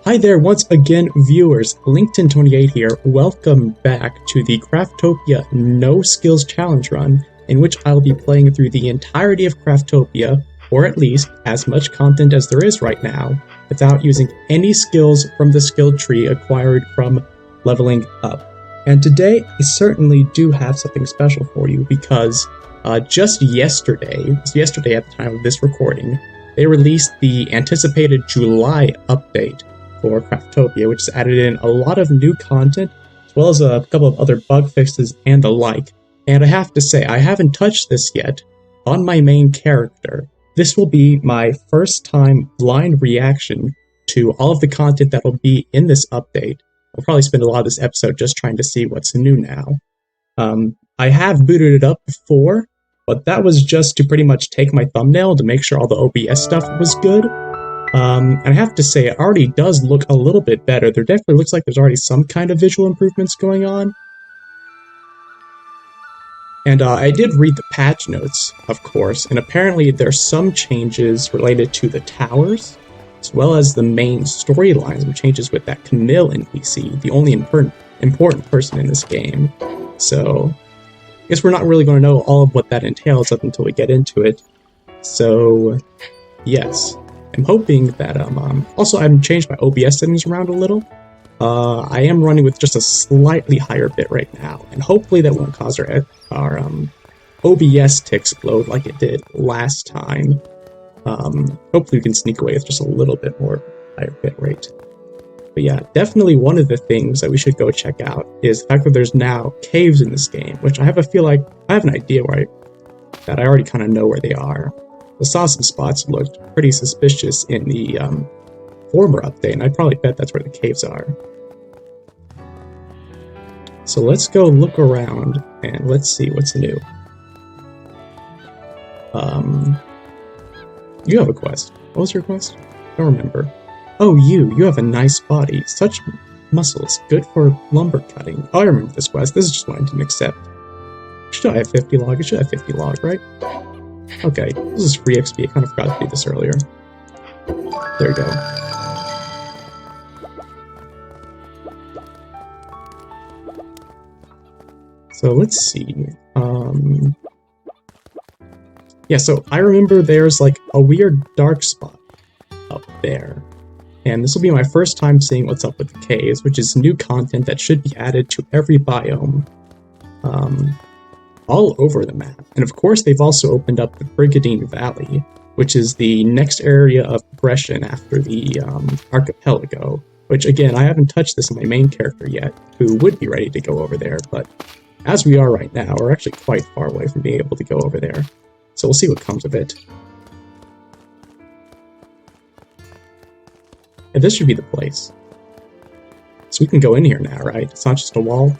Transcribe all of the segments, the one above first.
Hi there once again, viewers. LinkedIn28 here. Welcome back to the Craftopia No Skills Challenge Run, in which I'll be playing through the entirety of Craftopia, or at least as much content as there is right now, without using any skills from the skill tree acquired from leveling up. And today, I certainly do have something special for you, because just yesterday, at the time of this recording, they released the anticipated July update for Craftopia, which has added in a lot of new content, as well as a couple of other bug fixes and the like. And I have to say, I haven't touched this yet on my main character. This will be my first time blind reaction to all of the content that will be in this update. I'll probably spend a lot of this episode just trying to see what's new now. I have booted it up before, but that was just to pretty much take my thumbnail to make sure all the OBS stuff was good. And I have to say, it already does look a little bit better. There definitely looks like there's already some kind of visual improvements going on. And I did read the patch notes, of course, and apparently there's some changes related to the towers, as well as the main storyline, some changes with that Camille NPC, the only important person in this game. So, I guess we're not really going to know all of what that entails up until we get into it. So, yes. I'm hoping that, also I've changed my OBS settings around a little. I am running with just a slightly higher bitrate now, and hopefully that won't cause our OBS to explode like it did last time. Hopefully we can sneak away with just a little bit more higher bitrate. But yeah, definitely one of the things that we should go check out is the fact that there's now caves in this game, which I have an idea that I already kind of know where they are. I saw some spots that looked pretty suspicious in the former update, and I'd probably bet that's where the caves are. So let's go look around, and let's see what's new. You have a quest. What was your quest? I don't remember. Oh, you have a nice body. Such muscles. Good for lumber cutting. Oh, I remember this quest. This is just one I didn't accept. Should I have 50 log? It should have 50 log, right? Okay, this is free XP. I kind of forgot to do this earlier. There we go. So let's see. Yeah, so I remember there's like a weird dark spot up there. And this will be my first time seeing what's up with the caves, which is new content that should be added to every biome. All over the map. And of course, they've also opened up the Brigandine Valley, which is the next area of progression after the archipelago, which again, I haven't touched this in my main character yet, who would be ready to go over there, but as we are right now, we're actually quite far away from being able to go over there. So we'll see what comes of it. And this should be the place. So we can go in here now, right? It's not just a wall.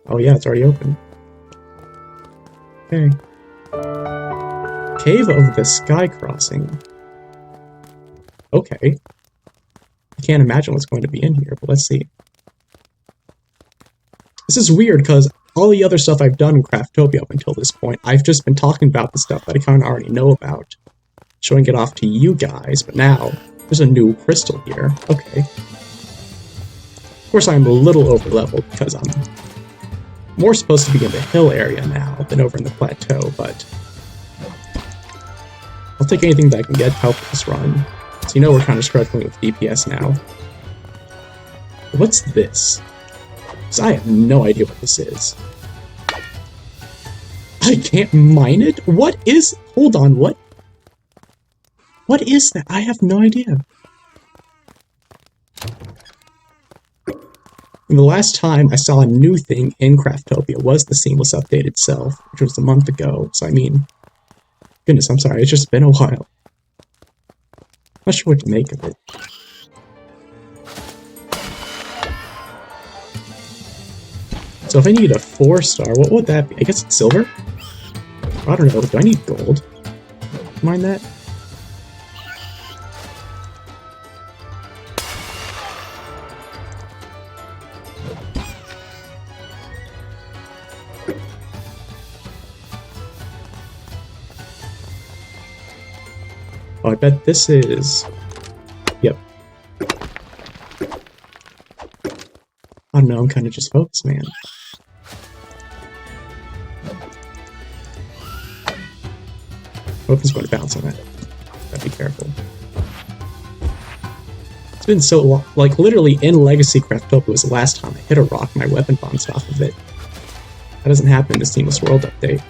Oh yeah, it's already open. Okay. Cave of the Sky Crossing. Okay. I can't imagine what's going to be in here, but let's see. This is weird, because all the other stuff I've done in Craftopia up until this point, I've just been talking about the stuff that I kind of already know about. Showing it off to you guys, but now, there's a new crystal here. Okay. Of course, I'm a little overleveled, because I'm more supposed to be in the hill area now than over in the plateau, but I'll take anything that I can get to help this run. So you know we're kind of struggling with DPS now. What's this? Because I have no idea what this is. I can't mine it? What is... Hold on, what? What is that? I have no idea. And the last time I saw a new thing in Craftopia was the Seamless update itself, which was a month ago. So I mean, goodness, I'm sorry, it's just been a while. Not sure what to make of it. So if I need a 4-star, what would that be? I guess it's silver? I don't know, do I need gold? Mind that? Oh, I bet this is I don't know, I'm kind of just focused, man. Weapon's going to bounce on that. Gotta be careful. It's been so long. Like, literally in Legacy Craftopia was the last time I hit a rock, my weapon bounced off of it. That doesn't happen in the Seamless World update.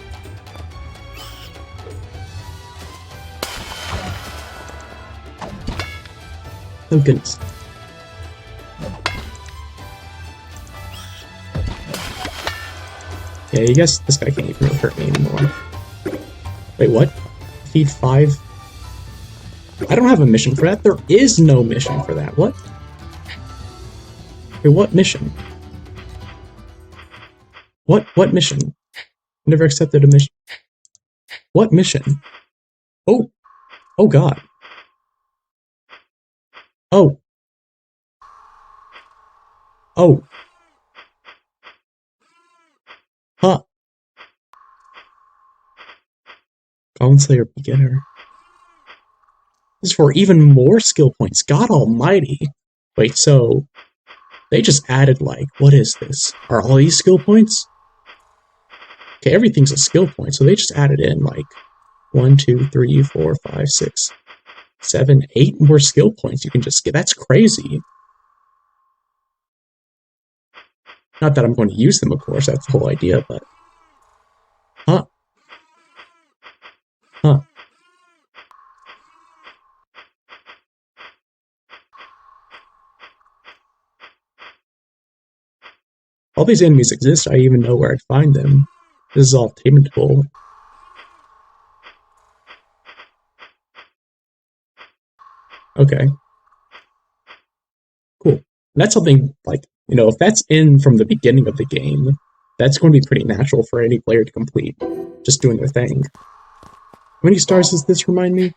Oh goodness. Yeah, you guess this guy can't even really hurt me anymore. Wait, what? Feed 5? I don't have a mission for that. There is no mission for that. What? Wait, what mission? What mission? Never accepted a mission. What mission? Oh. Oh god. Oh. Oh. Huh. Goblin Slayer Beginner. This is for even more skill points. God almighty. Wait, so they just added, like, what is this? Are all these skill points? Okay, everything's a skill point, so they just added in, like, 1, 2, 3, 4, 5, 6, 7, 8 more skill points you can just get. That's crazy. Not that I'm going to use them, of course, that's the whole idea, but... Huh. Huh. All these enemies exist, I even know where I'd find them. This is all attainable. Okay. Cool. And that's something, like, you know, if that's in from the beginning of the game, that's going to be pretty natural for any player to complete. Just doing their thing. How many stars does this remind me?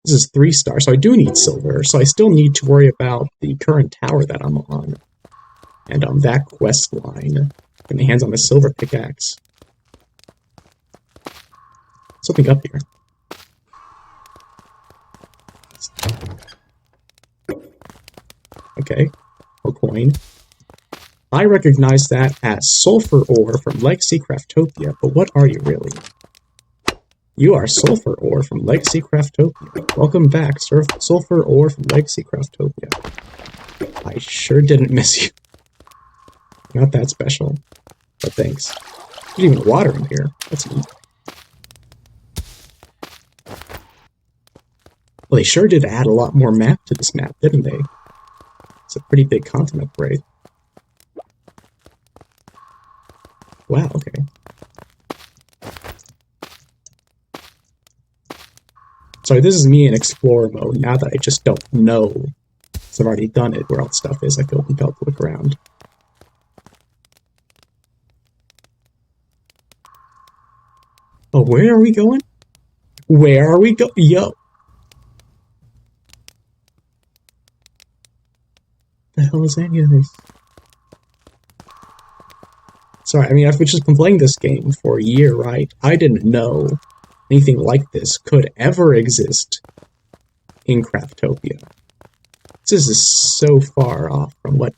This is 3 stars, so I do need silver, so I still need to worry about the current tower that I'm on. And that quest line. Get my hands on the silver pickaxe. Something up here. Okay. A coin. I recognize that as sulfur ore from Legacy Craftopia, but what are you really? You are sulfur ore from Legacy Craftopia. Welcome back, sulfur ore from Legacy Craftopia. I sure didn't miss you. Not that special, but thanks. There's even water in here. That's neat. Well, they sure did add a lot more map to this map, didn't they? It's a pretty big continent upgrade. Wow, okay. Sorry, this is me in Explorer mode, now that I just don't know, because I've already done it, where all the stuff is. I feel compelled to look around. Oh, where are we going? Where are we going? Yo! The hell is any of this? Sorry, I mean, I've been just playing this game for a year, right? I didn't know anything like this could ever exist in Craftopia. This is so far off from what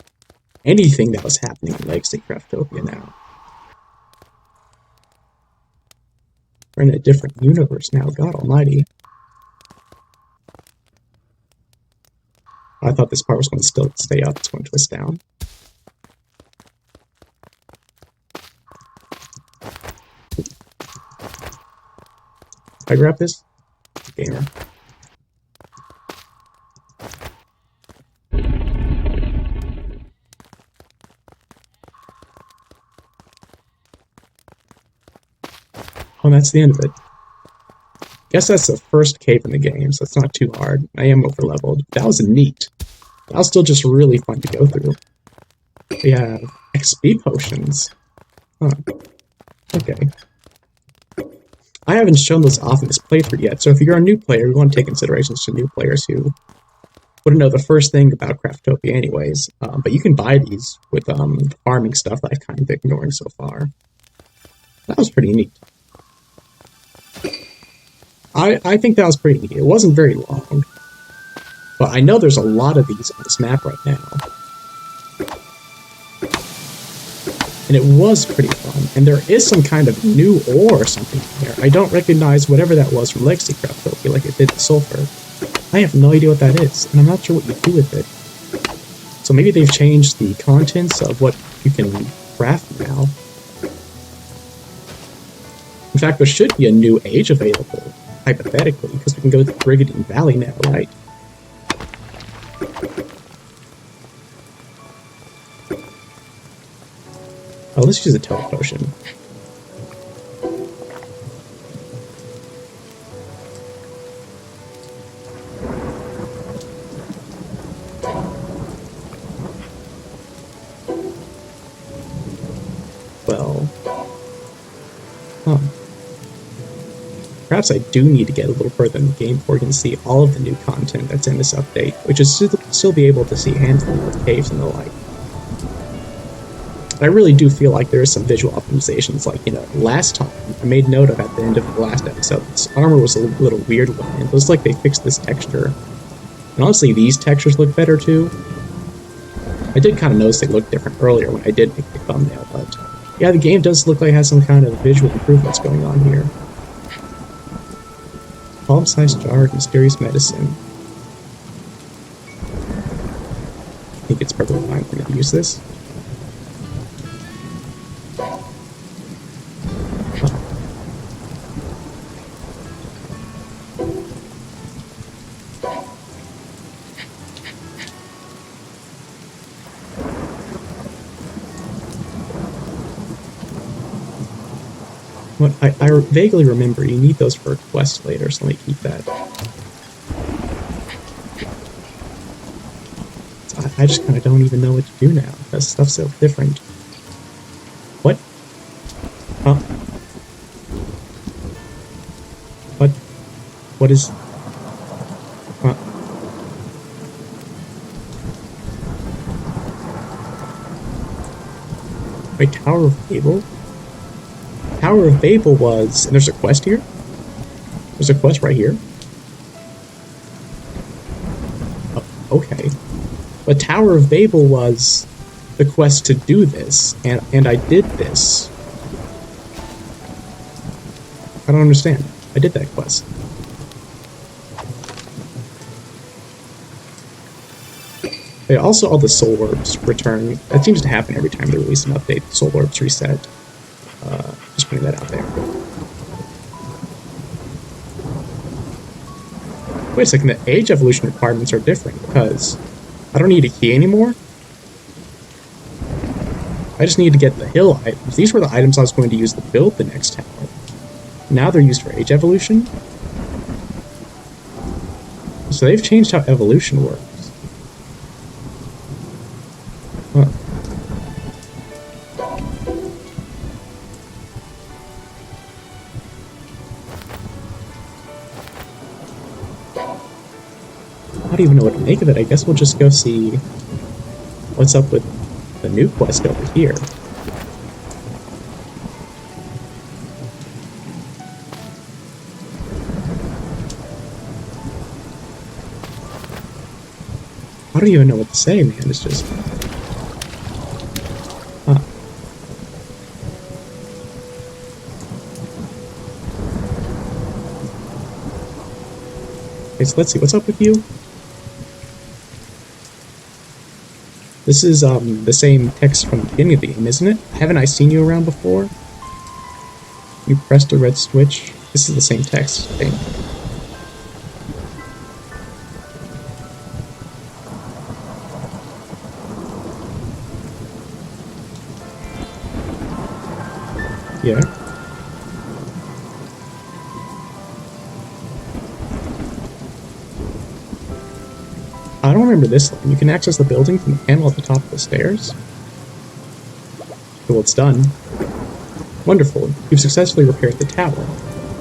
anything that was happening in Legacy Craftopia now. We're in a different universe now, God almighty. I thought this part was going to still stay up, it's going to twist down. Can I grab this? Gamer. Oh, and that's the end of it. Guess that's the first cave in the game, so it's not too hard. I am over-leveled. That was neat. That was still just really fun to go through. We have XP potions. Huh. Okay. I haven't shown those off in this playthrough yet, so if you're a new player, we want to take considerations to new players who wouldn't know the first thing about Craftopia anyways. But you can buy these with farming stuff that I've kind of ignoring so far. That was pretty neat. I think that was pretty neat. It wasn't very long, but I know there's a lot of these on this map right now. and it was pretty fun. And there is some kind of new ore or something in there. I don't recognize whatever that was from Legacy Craftopia, like it did the sulfur. I have no idea what that is, and I'm not sure what you do with it. So maybe they've changed the contents of what you can craft now. In fact, there should be a new age available, hypothetically, because we can go to the Brigandine Valley now, right? Oh, let's use a toad potion. Well, perhaps I do need to get a little further in the game before we can see all of the new content that's in this update, which is still be able to see a handful of caves and the like. I really do feel like there is some visual optimizations, like, you know, last time, I made note of at the end of the last episode, this armor was a little weird looking. It looks like they fixed this texture. And honestly, these textures look better too. I did kind of notice they looked different earlier when I did make the thumbnail, but yeah, the game does look like it has some kind of visual improvements going on here. Palm-sized jar of mysterious medicine. I think it's perfectly fine for me to use this. What I vaguely remember you need those for a quest later, so let me keep that. So I just kind of don't even know what to do now. That stuff's so different. What? Huh? What? What is... Huh? Wait, Tower of Babel? Tower of Babel was... And there's a quest here? There's a quest right here? Oh, okay. But Tower of Babel was the quest to do this, and I did this. I don't understand. I did that quest. Yeah, also all the soul orbs return. That seems to happen every time they release an update. The soul orbs reset. Just putting that out there. Wait a second, the age evolution requirements are different because I don't need a key anymore. I just need to get the hill items. These were the items I was going to use to build the next tower. Now they're used for age evolution. So they've changed how evolution works. Huh. I don't even know what to make of it. I guess we'll just go see what's up with the new quest over here. I don't even know what to say, man. It's just... Huh. Okay, so let's see. What's up with you? This is the same text from the beginning of the game, isn't it? Haven't I seen you around before? You pressed a red switch. This is the same text, I think. Yeah. I don't remember this line. You can access the building from the panel at the top of the stairs. Well, it's done. Wonderful. You've successfully repaired the tower.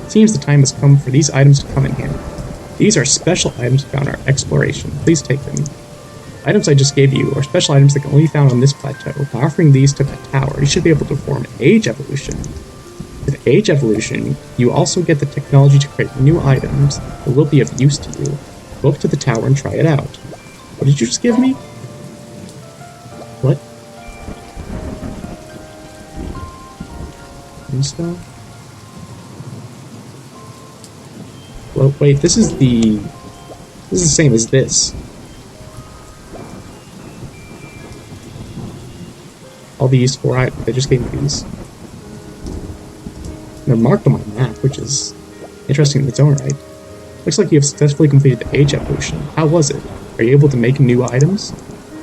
It seems the time has come for these items to come in handy. These are special items found in our exploration. Please take them. Items I just gave you are special items that can only be found on this plateau. By offering these to the tower, you should be able to perform age evolution. With age evolution, you also get the technology to create new items that will be of use to you. Go up to the tower and try it out. What did you just give me? What? tombstone? Well, wait, this is the same as this. All these 4 items, they just gave me these. They're marked on my map, which is interesting in its own right. Looks like you have successfully completed the age evolution. How was it? Are you able to make new items?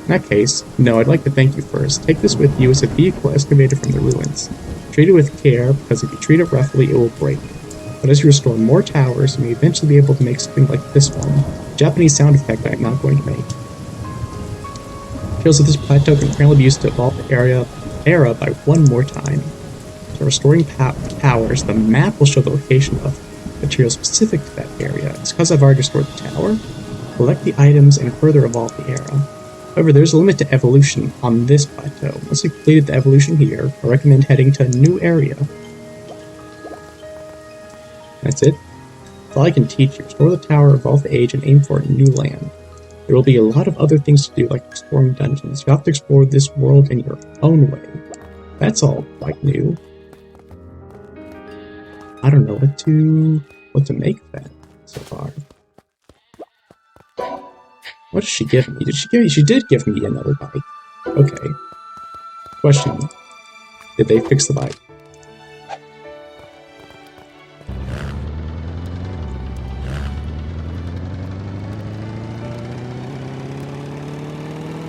In that case, no, I'd like to thank you first. Take this with you as a vehicle excavated from the ruins. Treat it with care, because if you treat it roughly, it will break. But as you restore more towers, you may eventually be able to make something like this one. A Japanese sound effect I am not going to make. Trails of this plateau can apparently be used to evolve the era by 1 more time. So restoring powers, the map will show the location of materials specific to that area. It's because I've already restored the tower. Collect the items and further evolve the era. However, there's a limit to evolution on this plateau. Once you've completed the evolution here, I recommend heading to a new area. That's it. That's all I can teach you. Restore the tower, evolve the age, and aim for a new land. There will be a lot of other things to do, like exploring dungeons. You have to explore this world in your own way. That's all quite new. I don't know what to make of that so far. What did she give me? She did give me another bike. Okay. Question. Did they fix the bike?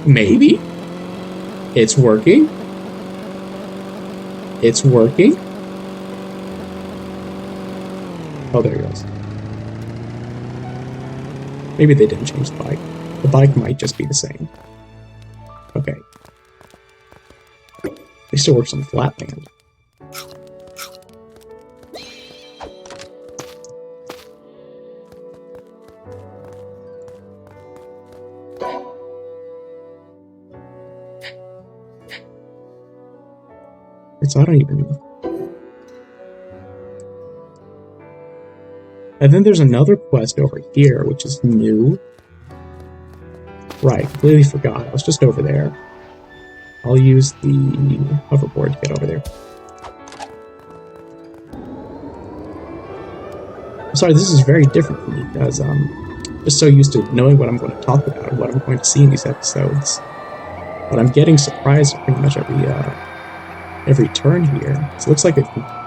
Maybe? It's working? It's working? Oh, there it goes. Maybe they didn't change the bike. The bike might just be the same. Okay. It still works on flat land. So I don't even know. And then there's another quest over here, which is new. Right, completely forgot. I was just over there. I'll use the hoverboard to get over there. I'm sorry, this is very different for me because I'm just so used to knowing what I'm going to talk about and what I'm going to see in these episodes. But I'm getting surprised at pretty much every turn here. So it looks like it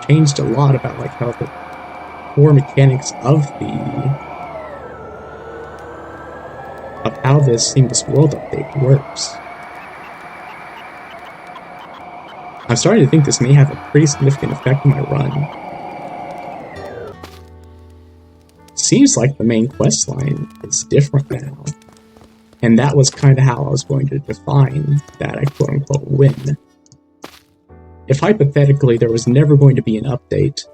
changed a lot about like how the core mechanics of how this seamless world update works. I'm starting to think this may have a pretty significant effect on my run. Seems like the main quest line is different now. And that was kind of how I was going to define that I quote-unquote win. If hypothetically there was never going to be an update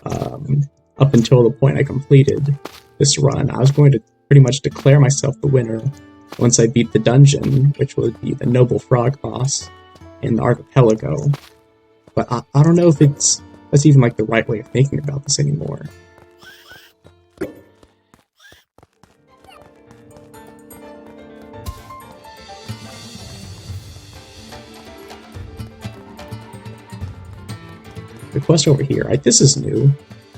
up until the point I completed this run, I was going to pretty much declare myself the winner once I beat the dungeon, which would be the Noble Frog boss in the Archipelago. But I don't know if that's even like the right way of thinking about this anymore. The quest over here, right? This is new.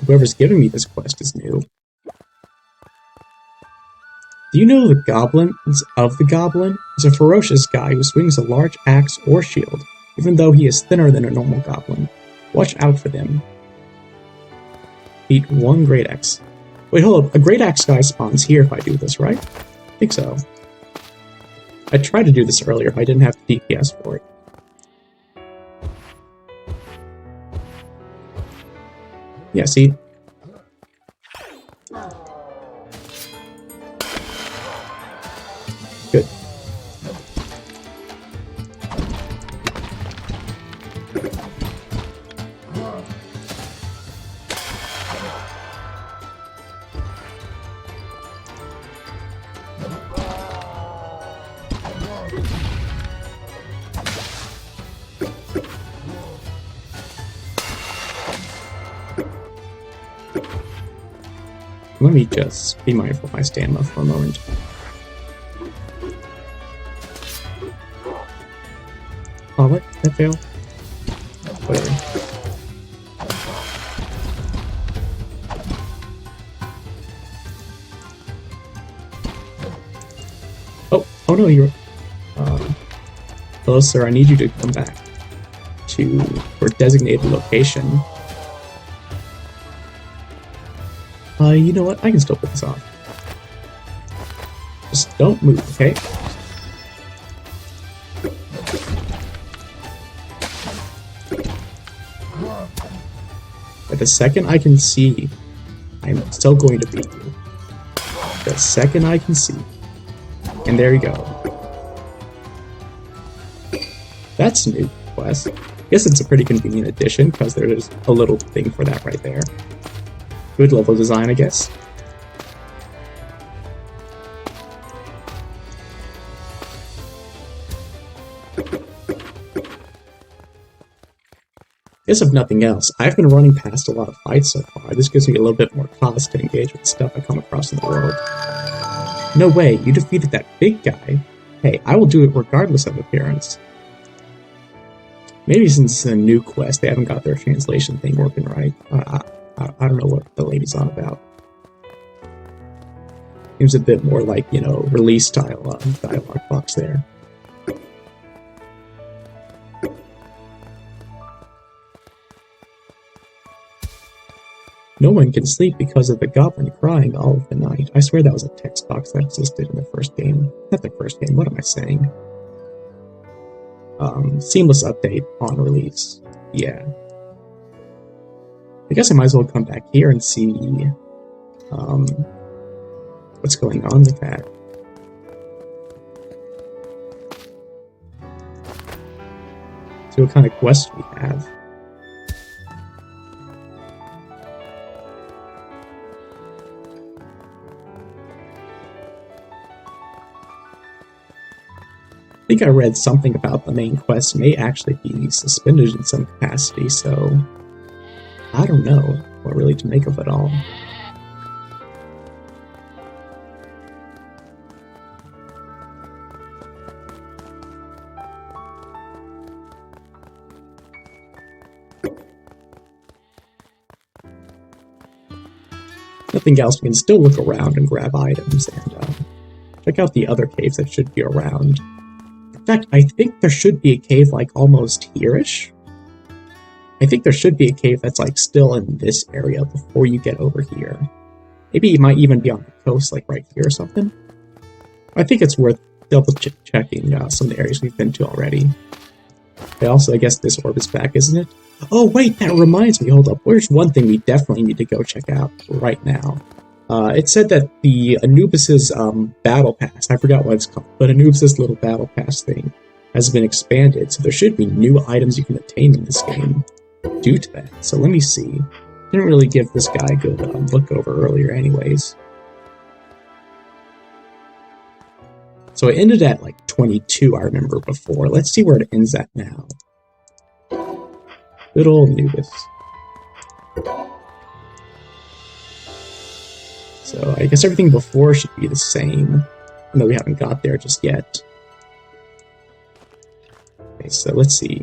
Whoever's giving me this quest is new. Do you know the goblins of the goblin? He's a ferocious guy who swings a large axe or shield, even though he is thinner than a normal goblin. Watch out for them. Beat 1 great axe. Wait, hold up. A great axe guy spawns here if I do this, right? I think so. I tried to do this earlier if I didn't have the DPS for it. Yeah, see? Good. Let me just be mindful of my stamina for a moment. Oh, what? That failed? Whatever. Oh no, you're... hello sir, I need you to come back to your designated location. You know what? I can still put this off. Just don't move, okay? But the second I can see, I'm still going to beat you. The second I can see. And there you go. That's a new quest. I guess it's a pretty convenient addition, because there's a little thing for that right there. Good level design, I guess. I guess if nothing else, I've been running past a lot of fights so far. This gives me a little bit more cause to engage with stuff I come across in the world. No way, you defeated that big guy. Hey, I will do it regardless of appearance. Maybe since it's a new quest, they haven't got their translation thing working right. I don't know what the lady's on about. Seems a bit more like, you know, release style dialogue box there. No one can sleep because of the goblin crying all of the night. I swear that was a text box that existed in the first game. Not the first game, what am I saying? Seamless update on release. Yeah. I guess I might as well come back here and see what's going on with that. See what kind of quest we have. I think I read something about the main quest may actually be suspended in some capacity, so I don't know what really to make of it all. Nothing else, we can still look around and grab items and check out the other caves that should be around. In fact, I think there should be a cave like almost here-ish. I think there should be a cave that's like still in this area before you get over here. Maybe it might even be on the coast, like right here or something. I think it's worth double checking some of the areas we've been to already. But also, I guess this orb is back, isn't it? Oh wait, that reminds me, hold up. There's one thing we definitely need to go check out right now. It said that the Anubis's battle pass, I forgot what it's called, but Anubis's little battle pass thing has been expanded, so there should be new items you can obtain in this game due to that. So let me see. Didn't really give this guy a good look over earlier anyways. So it ended at like 22, I remember before. Let's see where it ends at now. Good old Anubis. So I guess everything before should be the same, even though we haven't got there just yet. Okay, so let's see.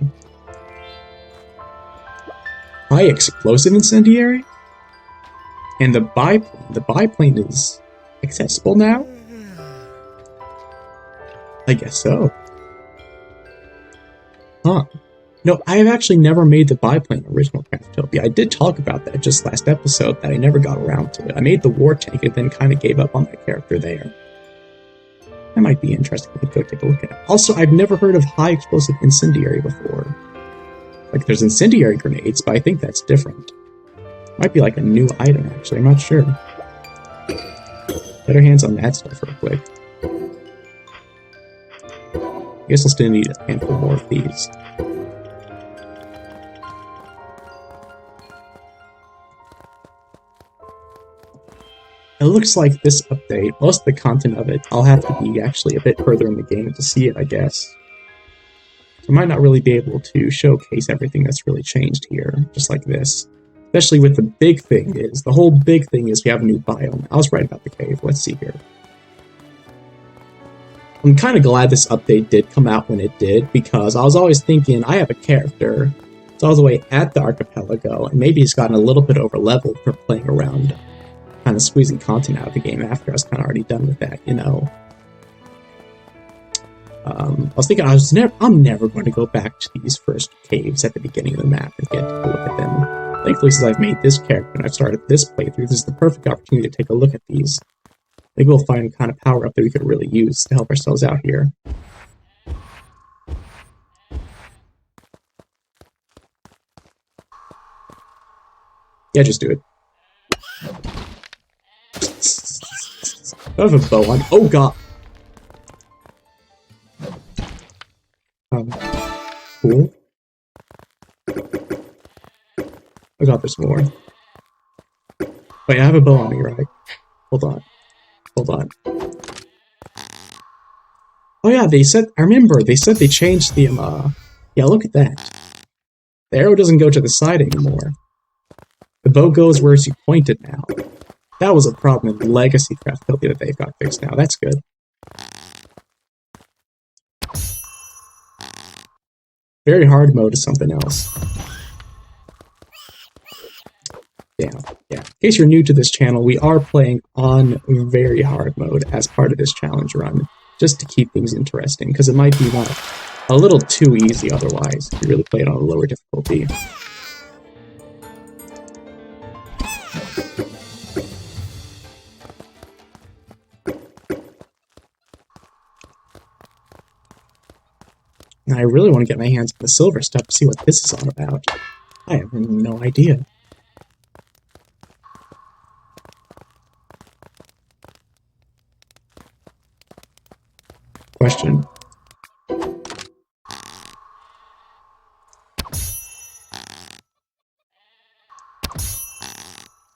High explosive incendiary? And the biplane. The biplane is accessible now? I guess so. Huh. No, I have actually never made the biplane original Craftopia. I did talk about that just last episode, that I never got around to it. I made the war tank and then kind of gave up on that character there. That might be interesting to go take a look at. Also, I've never heard of high explosive incendiary before. Like, there's incendiary grenades, but I think that's different. Might be like a new item, actually. I'm not sure. Get our hands on that stuff real quick. I guess I'll still need a handful more of these. It looks like this update, most of the content of it, I'll have to be actually a bit further in the game to see it, I guess. So I might not really be able to showcase everything that's really changed here, just like this. Especially with the big thing is, the whole big thing is we have a new biome. I was right about the cave, let's see here. I'm kind of glad this update did come out when it did, because I was always thinking, I have a character, it's all the way at the archipelago, and maybe he's gotten a little bit over leveled for playing around, kind of squeezing content out of the game after I was kind of already done with that, you know. I was thinking I'm never going to go back to these first caves at the beginning of the map and get to look at them. Thankfully, since I've made this character and I've started this playthrough, this is the perfect opportunity to take a look at these. Maybe we'll find a kind of power up that we could really use to help ourselves out here. Yeah, just do it. I have a bow on. Oh god! Cool. Oh god, there's more. Wait, I have a bow on me, right? Hold on. Hold on. Oh yeah, they said, I remember, they said they changed the, yeah, look at that. The arrow doesn't go to the side anymore. The bow goes where you point it now. That was a problem in Legacy Craftopia that they've got fixed now. That's good. Very hard mode is something else. Yeah. In case you're new to this channel, we are playing on very hard mode as part of this challenge run, just to keep things interesting, because it might be a little too easy otherwise if you really play it on a lower difficulty. And I really want to get my hands on the silver stuff to see what this is all about. I have no idea. Question.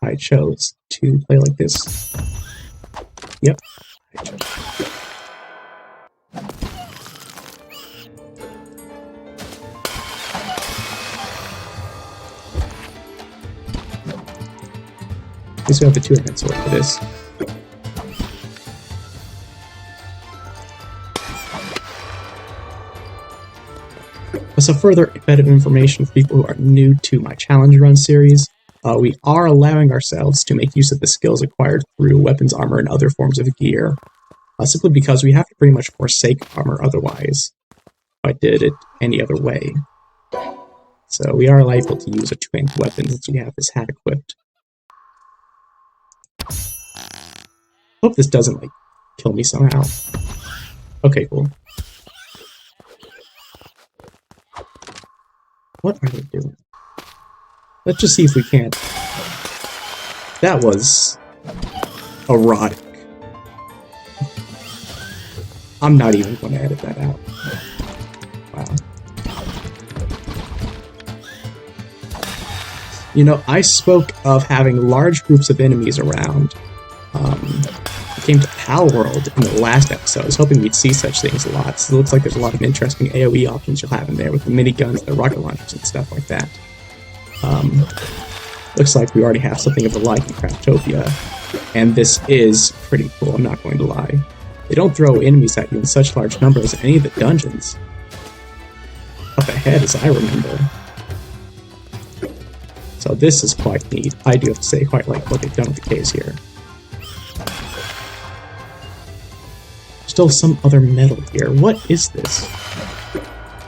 I chose to play like this. Yep. I chose. At least we have the two-handed sword for this. Some further bit of information for people who are new to my challenge run series. We are allowing ourselves to make use of the skills acquired through weapons, armor, and other forms of gear, simply because we have to pretty much forsake armor otherwise, if I did it any other way. So we are liable to use a two-handed weapon since we have this hat equipped. Hope this doesn't, like, kill me somehow. Okay, cool. What are they doing? Let's just see if we can't. That was erotic. I'm not even going to edit that out. Wow. You know, I spoke of having large groups of enemies around. It came to Pal World in the last episode. I was hoping we'd see such things a lot. So it looks like there's a lot of interesting AoE options you'll have in there with the miniguns, the rocket launchers, and stuff like that. Looks like we already have something of the like in Craftopia, and this is pretty cool, I'm not going to lie. They don't throw enemies at you in such large numbers in any of the dungeons. Up ahead, as I remember. So this is quite neat. I do have to say, quite like what they've done with the caves here. Still some other metal here. What is this?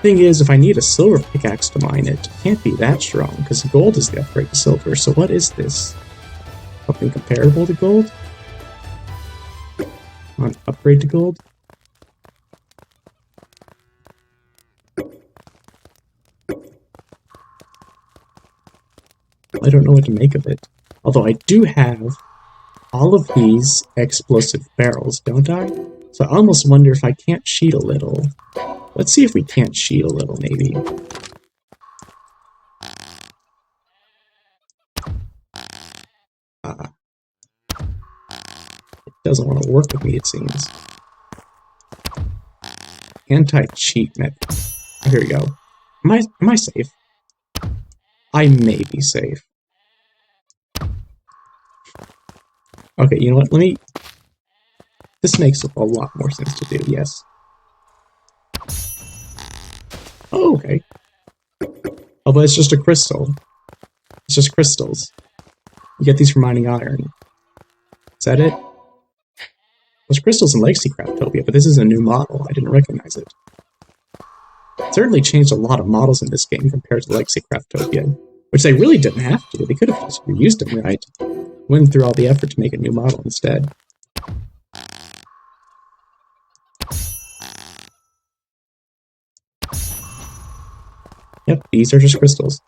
Thing is, if I need a silver pickaxe to mine it, it can't be that strong, because gold is the upgrade to silver, so what is this? Something comparable to gold? On upgrade to gold? I don't know what to make of it. Although I do have all of these explosive barrels, don't I? So I almost wonder if I can't cheat a little. Let's see if we can't cheat a little, maybe. It doesn't want to work with me, it seems. Anti-cheat method. Oh, here we go. Am I safe? I may be safe. Okay, you know what? This makes a lot more sense to do, yes. Oh, okay. Oh, but it's just a crystal. It's just crystals. You get these from mining iron. Is that it? There's crystals in Legacy Craftopia, but this is a new model. I didn't recognize it. It certainly changed a lot of models in this game compared to Legacy Craftopia, which they really didn't have to. They could have just reused them, right? Went through all the effort to make a new model instead. Yep, these are just crystals.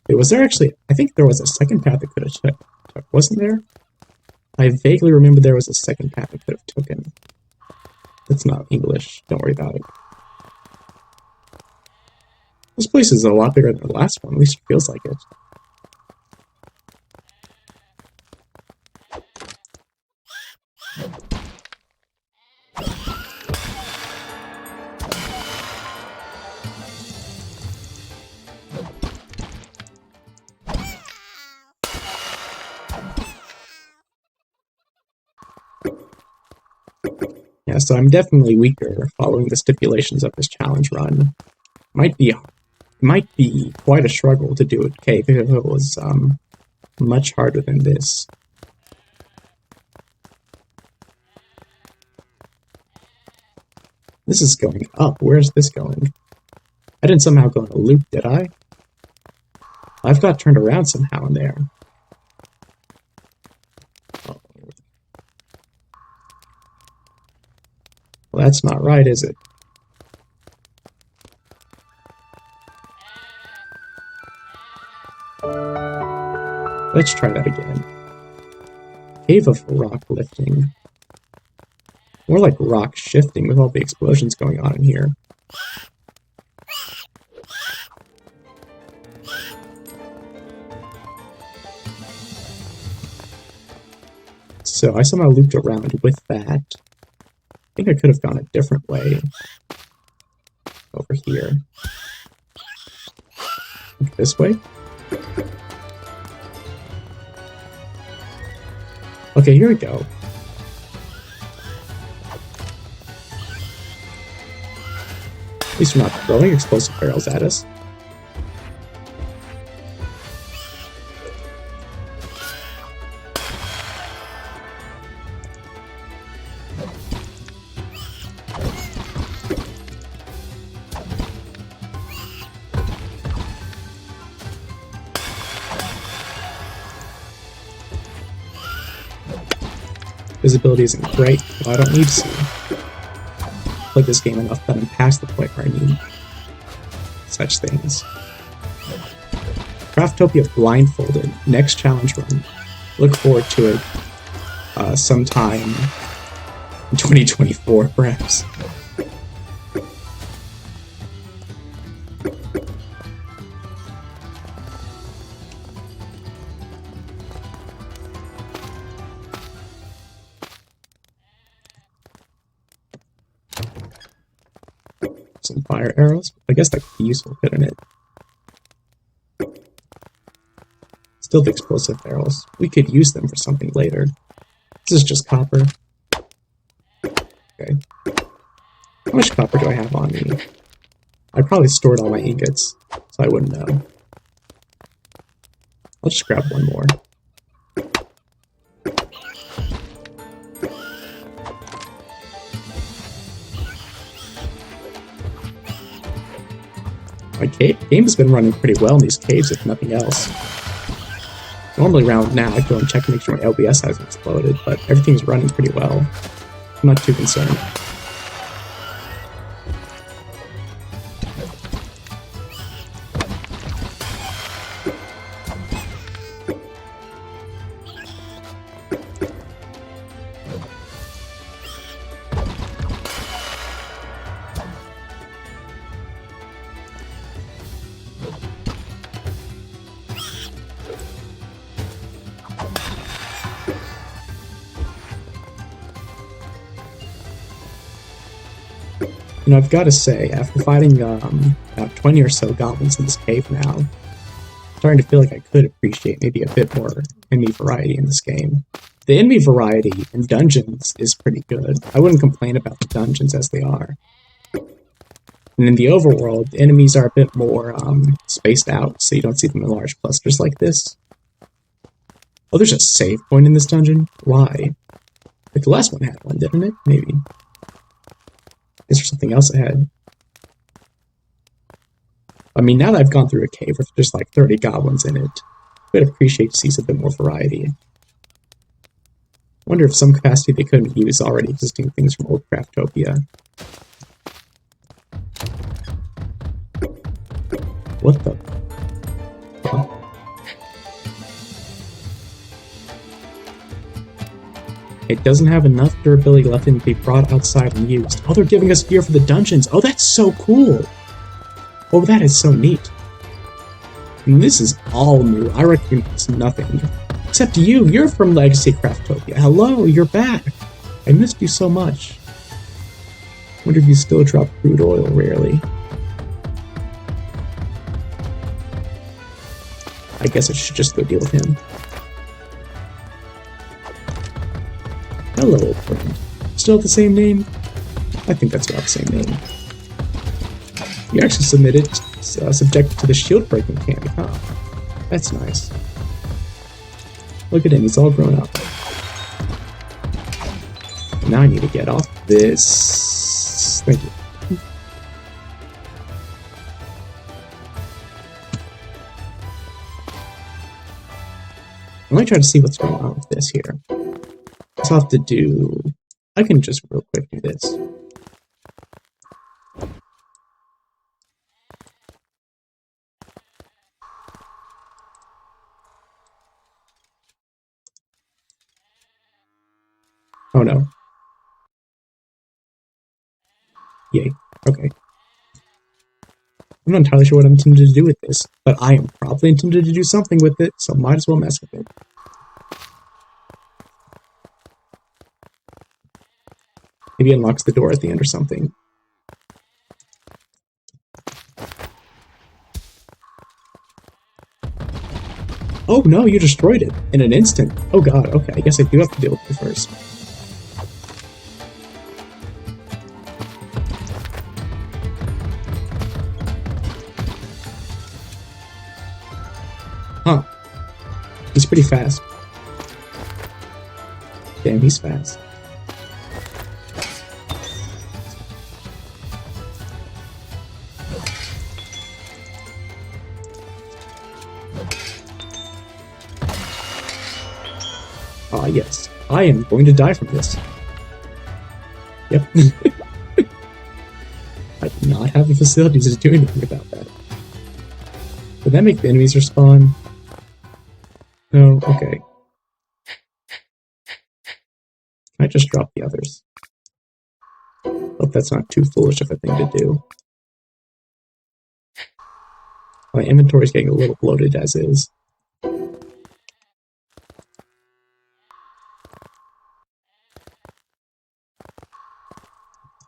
Wait, was there actually... I think there was a second path that could have took, wasn't there? I vaguely remember there was a second path that could have taken. That's not English. Don't worry about it. This place is a lot bigger than the last one. At least it feels like it. Yeah, so I'm definitely weaker following the stipulations of this challenge run. Might be quite a struggle to do a cave if it was much harder than this. This is going up. Where's this going? I didn't somehow go in a loop, did I? I've got turned around somehow in there. Oh. Well, that's not right, is it? Let's try that again. Cave of rock lifting. More like rock shifting with all the explosions going on in here. So I somehow looped around with that. I think I could have gone a different way. Over here. This way? Okay, here we go. At least we're not throwing explosive barrels at us. Visibility isn't great, but I don't need to see. Played this game enough that I'm past the point where I need such things. Craftopia blindfolded, next challenge run. Look forward to it sometime in 2024, perhaps. Some fire arrows. I guess that could be useful, couldn't it? Still the explosive arrows. We could use them for something later. This is just copper. Okay. How much copper do I have on me? I probably stored all my ingots, so I wouldn't know. I'll just grab one more. My game has been running pretty well in these caves, if nothing else. Normally around now, I go and check to make sure my LBS hasn't exploded, but everything's running pretty well. I'm not too concerned. You know, I've got to say, after fighting about 20 or so goblins in this cave now, I'm starting to feel like I could appreciate maybe a bit more enemy variety in this game. The enemy variety in dungeons is pretty good. I wouldn't complain about the dungeons as they are. And in the overworld, the enemies are a bit more spaced out, so you don't see them in large clusters like this. Oh, there's a save point in this dungeon? Why? Like the last one had one, didn't it? Maybe. Is there something else ahead? I mean, now that I've gone through a cave with just like 30 goblins in it, I'd appreciate to see some bit more variety. I wonder if some capacity they couldn't use already existing things from old Craftopia. What the? Huh? It doesn't have enough durability left in to be brought outside and used. Oh, they're giving us gear for the dungeons. Oh, that's so cool. Oh, that is so neat. And this is all new. I recognize nothing. Except you. You're from Legacy Craftopia. Hello, you're back. I missed you so much. Wonder if you still drop crude oil rarely. I guess I should just go deal with him. Hello, old friend. Still the same name? I think that's about the same name. You actually subjected to the shield breaking mechanic, huh? That's nice. Look at him, he's all grown up. Now I need to get off this. Thank you. Let me try to see what's going on with this here. I'll have to do... I can just real quick do this. Oh no. Yay. Okay. I'm not entirely sure what I'm intended to do with this, but I am probably intended to do something with it, so might as well mess with it. Maybe it unlocks the door at the end or something. Oh no, you destroyed it in an instant. Oh god, okay, I guess I do have to deal with it first. Huh. He's pretty fast. Damn, he's fast. Ah, yes. I am going to die from this. Yep. I do not have the facilities to do anything about that. Did that make the enemies respawn? No, okay. Can I just drop the others? Hope that's not too foolish of a thing to do. My inventory's getting a little bloated as is.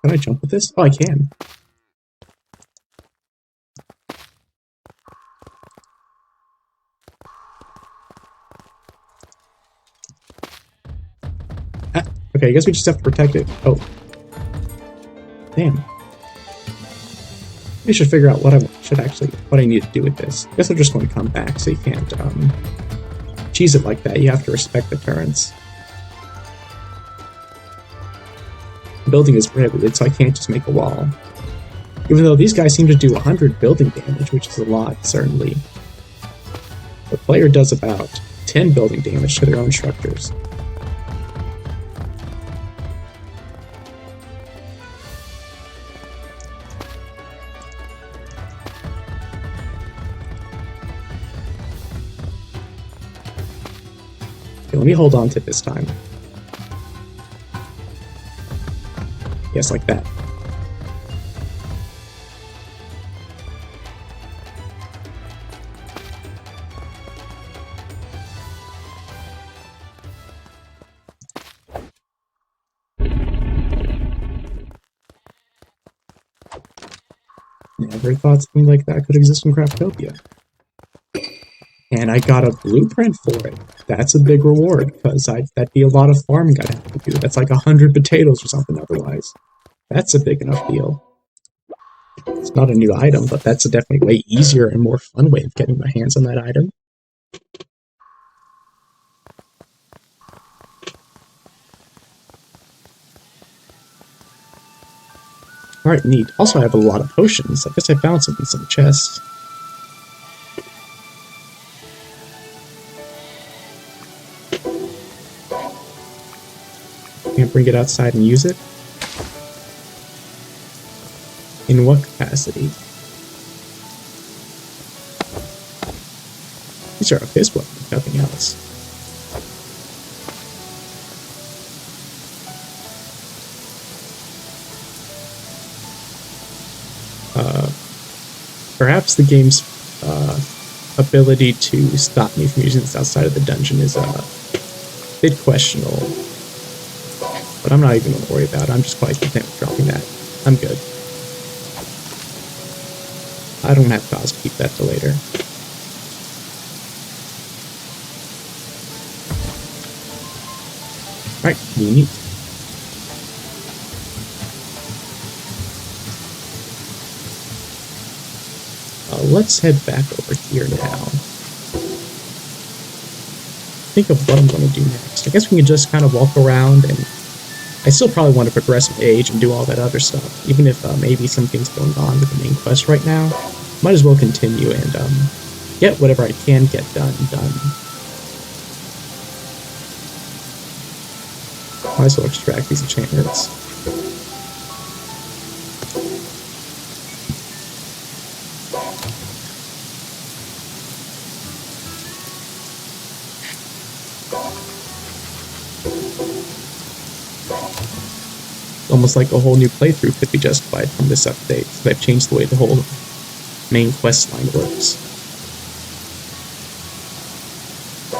Can I jump with this? Oh, I can. Ah, okay, I guess we just have to protect it. Oh. Damn. I should figure out what I need to do with this. I guess I'm just going to come back, so you can't, cheese it like that. You have to respect the turrets. Building is prohibited, so I can't just make a wall. Even though these guys seem to do 100 building damage, which is a lot, certainly. The player does about 10 building damage to their own structures. Okay, let me hold on to it this time. Yes, like that. Never thought something like that could exist in Craftopia. And I got a blueprint for it. That's a big reward, because that'd be a lot of farming I'd have to do. That's like 100 potatoes or something otherwise. That's a big enough deal. It's not a new item, but that's a definitely way easier and more fun way of getting my hands on that item. Alright, neat. Also, I have a lot of potions. I guess I found some in some chests. Can't bring it outside and use it? In what capacity? These are a fist weapon, nothing else. Perhaps the game's ability to stop me from using this outside of the dungeon is a bit questionable. But I'm not even going to worry about it. I'm just quite content with dropping that. I'm good. I don't have cause to keep that till later. Alright, neat. Let's head back over here now. Think of what I'm going to do next. I guess we can just kind of walk around, and I still probably want to progress with age and do all that other stuff, even if maybe something's going on with the main quest right now. Might as well continue and get whatever I can get done. Might as well extract these enchantments. Almost like a whole new playthrough could be justified from this update, so they've changed the way the whole main quest line works.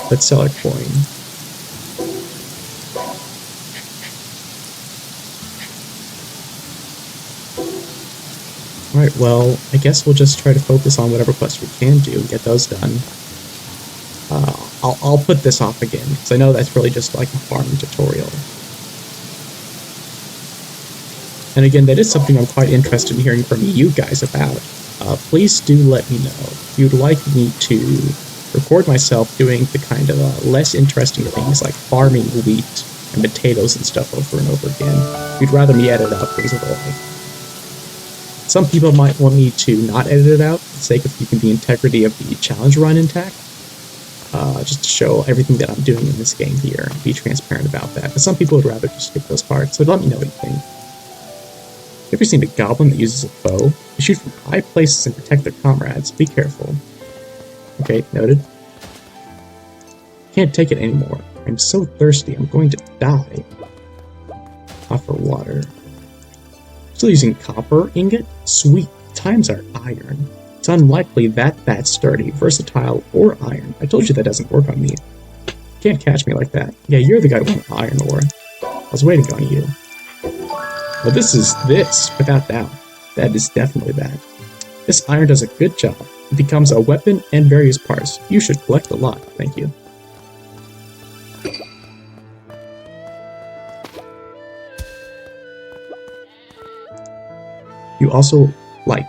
Let's sell our coin. Alright, well, I guess we'll just try to focus on whatever quests we can do and get those done. I'll put this off again, because I know that's really just like a farming tutorial. And again, that is something I'm quite interested in hearing from you guys about. Please do let me know if you'd like me to record myself doing the kind of less interesting things like farming wheat and potatoes and stuff over and over again. If you'd rather me edit out things with like. Some people might want me to not edit it out for the sake of keeping the integrity of the challenge run intact. Just to show everything that I'm doing in this game here and be transparent about that. But some people would rather just skip those parts, so let me know what you think. You ever seen a goblin that uses a bow? They shoot from high places and protect their comrades. Be careful. Okay, noted. Can't take it anymore. I'm so thirsty, I'm going to die. Offer water. Still using copper ingot? Sweet. Times are iron. It's unlikely that's sturdy, versatile, or iron. I told you that doesn't work on me. Can't catch me like that. Yeah, you're the guy with an iron ore. I was waiting on you. Well, this, without doubt. That is definitely that. This iron does a good job. It becomes a weapon and various parts. You should collect a lot. Thank you. You also like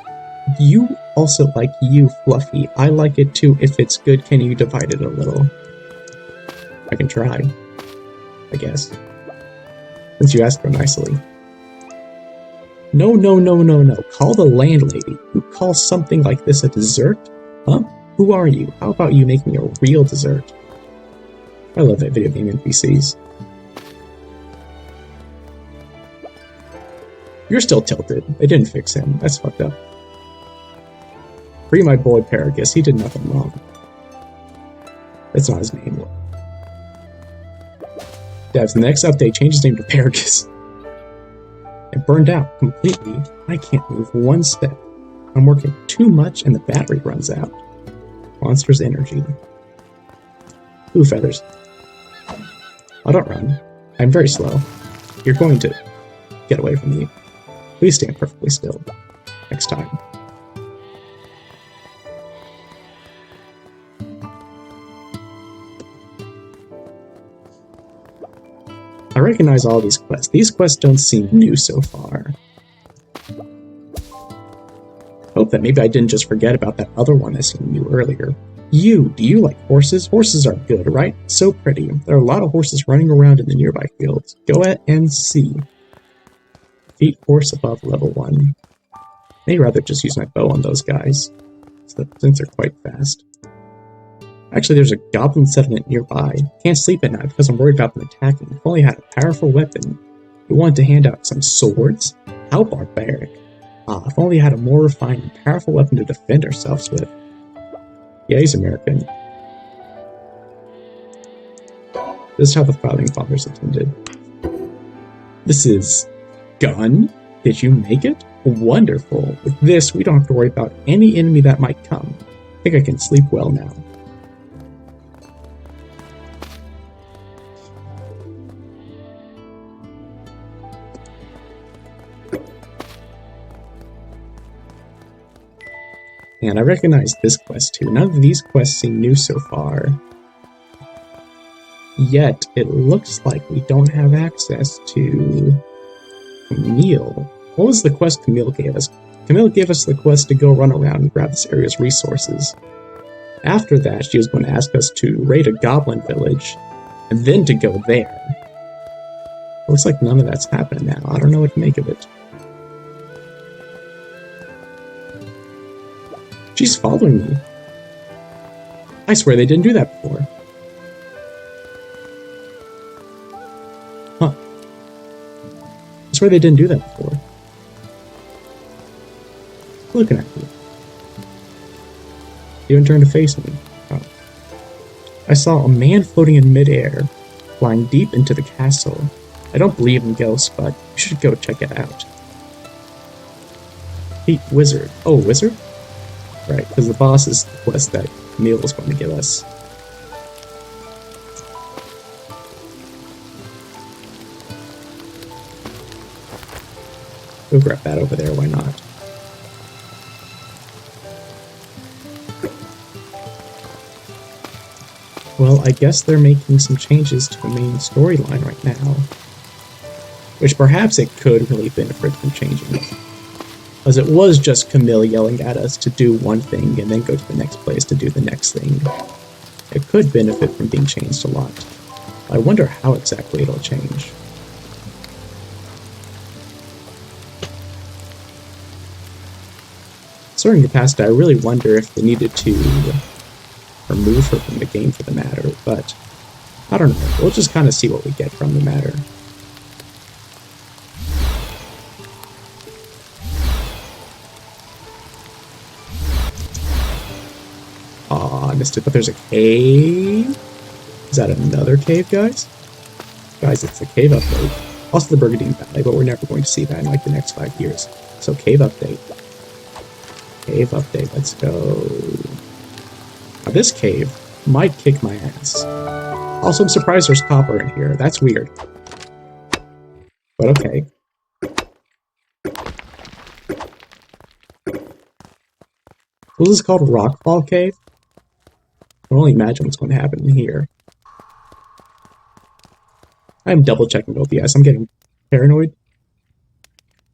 you, Fluffy. I like it too. If it's good, can you divide it a little? I can try. I guess. Since you asked so nicely. No. Call the landlady. Who calls something like this a dessert? Huh? Who are you? How about you make me a real dessert? I love that video game NPCs. You're still tilted. They didn't fix him. That's fucked up. Free my boy Paragus. He did nothing wrong. That's not his name. Devs, the next update changes his name to Paragus. It burned out completely. I can't move one step. I'm working too much and the battery runs out. Monster's energy. Ooh, feathers. Oh, don't run. I'm very slow. You're going to get away from me. Please stand perfectly still. Next time. I recognize all these quests. These quests don't seem new so far. Hope that maybe I didn't just forget about that other one that seemed new earlier. Do you like horses? Horses are good, right? So pretty. There are a lot of horses running around in the nearby fields. Go ahead and see. Feet horse above level 1. Maybe rather just use my bow on those guys, since they're quite fast. Actually, there's a goblin settlement nearby. Can't sleep at night because I'm worried about them attacking. If only I had a powerful weapon. We wanted to hand out some swords? How barbaric. Ah, if only I had a more refined and powerful weapon to defend ourselves with. Yeah, he's American. This is how the founding fathers attended. This is... gun? Did you make it? Wonderful. With this, we don't have to worry about any enemy that might come. I think I can sleep well now. And I recognize this quest too. None of these quests seem new so far. Yet, it looks like we don't have access to Camille. What was the quest Camille gave us? Camille gave us the quest to go run around and grab this area's resources. After that, she was going to ask us to raid a goblin village, and then to go there. Looks like none of that's happening now. I don't know what to make of it. She's following me. I swear they didn't do that before. Huh. I swear they didn't do that before. Looking at me. You didn't turn to face me. Oh. I saw a man floating in midair, flying deep into the castle. I don't believe in ghosts, but you should go check it out. Hey, wizard. Oh, wizard? Right, because the boss is the quest that Camille was going to give us. Go grab that over there, why not? Well, I guess they're making some changes to the main storyline right now. Which perhaps it could really benefit from changing. As it was just Camille yelling at us to do one thing and then go to the next place to do the next thing. It could benefit from being changed a lot. I wonder how exactly it'll change. During the past, I really wonder if they needed to remove her from the game for the matter, but I don't know. We'll just kind of see what we get from the matter. I missed it, but there's a cave? Is that another cave, guys? Guys, it's the cave update. Also the Brigandine Valley, but we're never going to see that in like the next 5 years. So cave update. Cave update, let's go. Now this cave might kick my ass. Also, I'm surprised there's copper in here. That's weird. But okay. What is this called? Rockfall Cave? I can only imagine what's going to happen in here. I'm double checking both the eyes. I'm getting paranoid.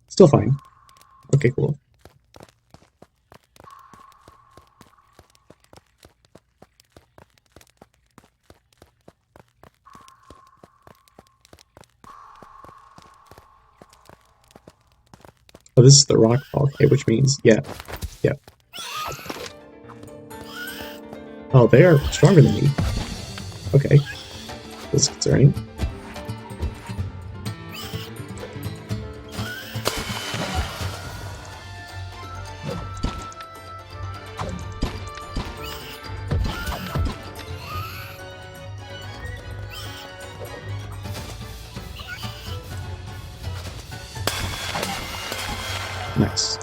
Still fine. Okay, cool. Oh, this is the Rockfall Cave, which means, yeah. Oh, they are stronger than me. Okay. That's concerning. Nice.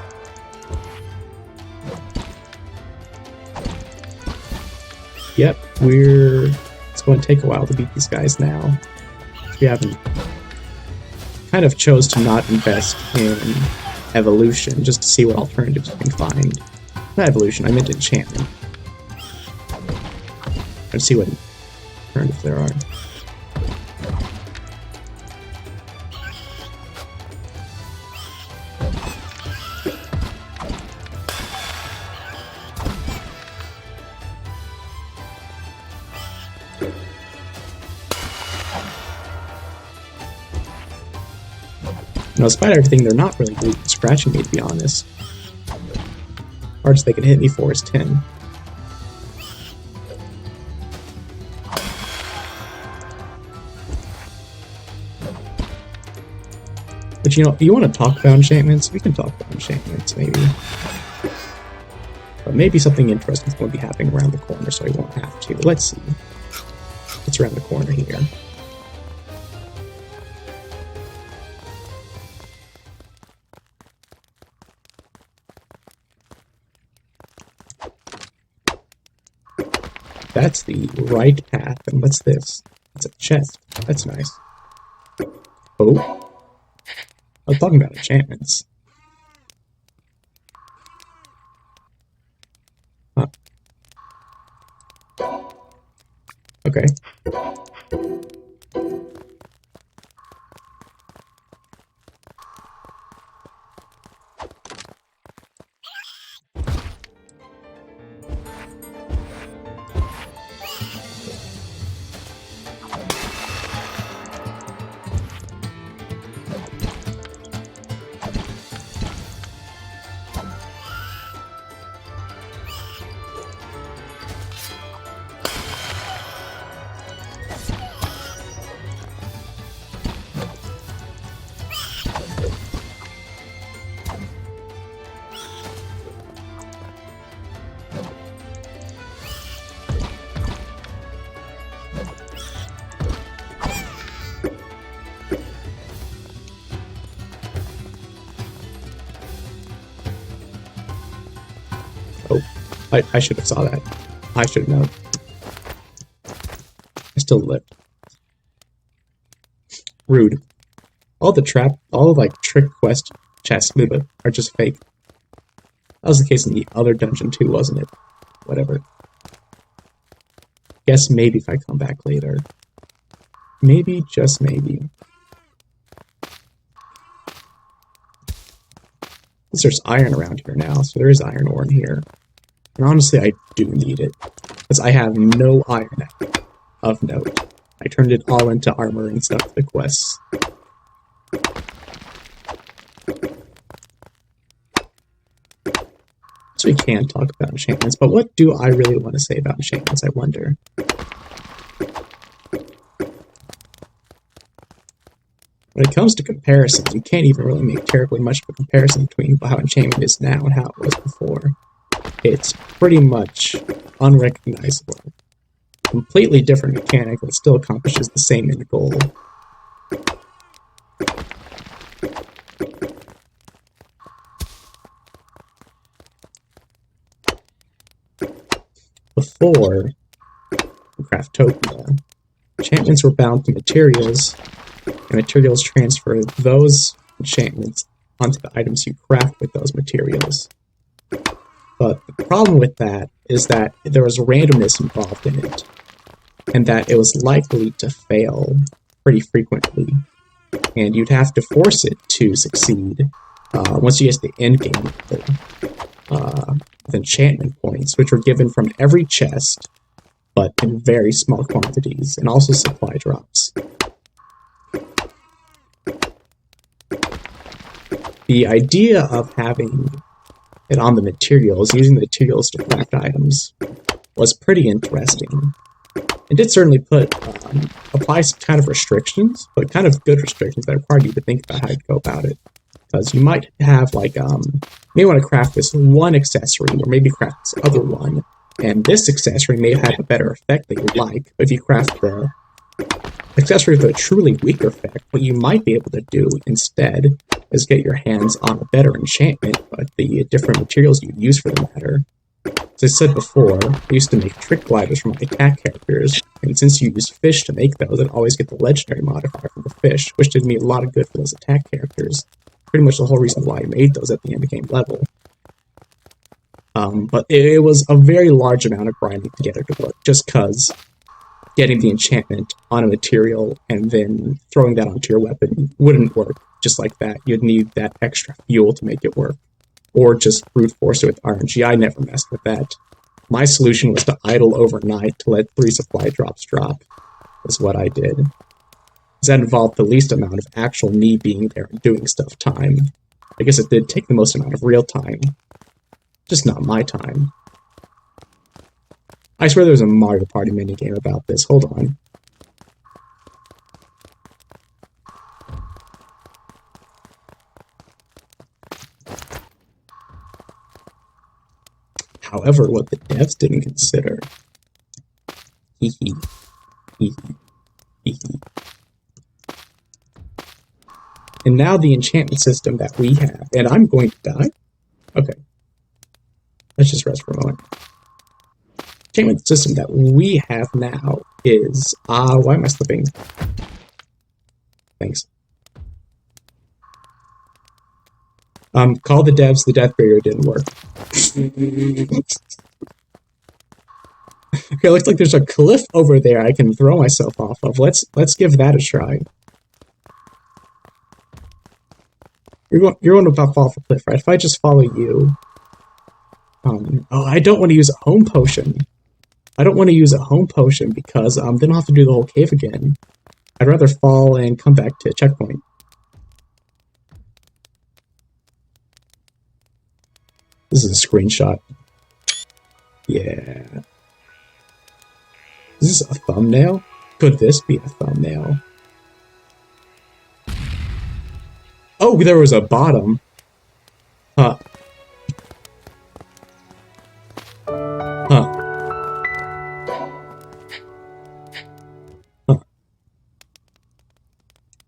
Yep, it's going to take a while to beat these guys now. We haven't kind of chose to not invest in evolution just to see what alternatives we can find. Not evolution, I meant enchantment. Let's see what alternatives there are. You know, despite everything, they're not really scratching me, to be honest. Hardest they can hit me for is 10. But you know, you want to talk about enchantments? We can talk about enchantments, maybe. But maybe something interesting is going to be happening around the corner, so I won't have to. Let's see. What's around the corner here? That's the right path. And what's this? It's a chest. That's nice. Oh. I was talking about enchantments. Huh. Okay. Oh, I should have saw that. I should have known. I still lived. Rude. All the like trick quest chests are just fake. That was the case in the other dungeon too, wasn't it? Whatever. Guess maybe if I come back later. Maybe, just maybe. There's iron around here now, so there is iron ore in here. And honestly, I do need it, because I have no iron of note. I turned it all into armor and stuff for the quests. So we can talk about enchantments, but what do I really want to say about enchantments, I wonder? When it comes to comparisons, you can't even really make terribly much of a comparison between how enchantment is now and how it was before. It's pretty much unrecognizable. Completely different mechanic that still accomplishes the same end goal. Before Craftopia, enchantments were bound to materials, and materials transfer those enchantments onto the items you craft with those materials. But the problem with that is that there was randomness involved in it, and that it was likely to fail pretty frequently, and you'd have to force it to succeed once you get to the end game with enchantment points, which were given from every chest, but in very small quantities, and also supply drops. The idea of having it on the materials, using the materials to craft items, was pretty interesting. It did certainly apply some kind of restrictions, but kind of good restrictions that required you to think about how you'd go about it. Because you might have, like, may want to craft this one accessory, or maybe craft this other one, and this accessory may have a better effect that you like, but if you craft the accessory with a truly weak effect, what you might be able to do instead is get your hands on a better enchantment, but the different materials you use for the matter. As I said before, I used to make trick gliders for my attack characters, and since you use fish to make those, I'd always get the legendary modifier from the fish, which did me a lot of good for those attack characters. Pretty much the whole reason why I made those at the end of game level. But it was a very large amount of grinding together to work, just because getting the enchantment on a material and then throwing that onto your weapon wouldn't work just like that. You'd need that extra fuel to make it work, or just brute force it with RNG. I never messed with that. My solution was to idle overnight to let 3 supply drops drop, is what I did. that involved the least amount of actual me being there and doing stuff time. I guess it did take the most amount of real time. Just not my time. I swear there was a Mario Party minigame about this. Hold on. However, what the devs didn't consider. Hee hee. Hee hee. Hee hee. And now the enchantment system that we have. And I'm going to die? Okay. Let's just rest for a moment. Enchantment system that we have now is... why am I slipping? Thanks. Call the devs, the death barrier didn't work. Okay, looks like there's a cliff over there I can throw myself off of. Let's give that a try. You're going to about fall off a cliff, right? If I just follow you... I don't want to use a home potion. I don't want to use a home potion because then I'll have to do the whole cave again. I'd rather fall and come back to checkpoint. This is a screenshot. Yeah. Is this a thumbnail? Could this be a thumbnail? Oh, there was a bottom. Huh. Huh. Huh.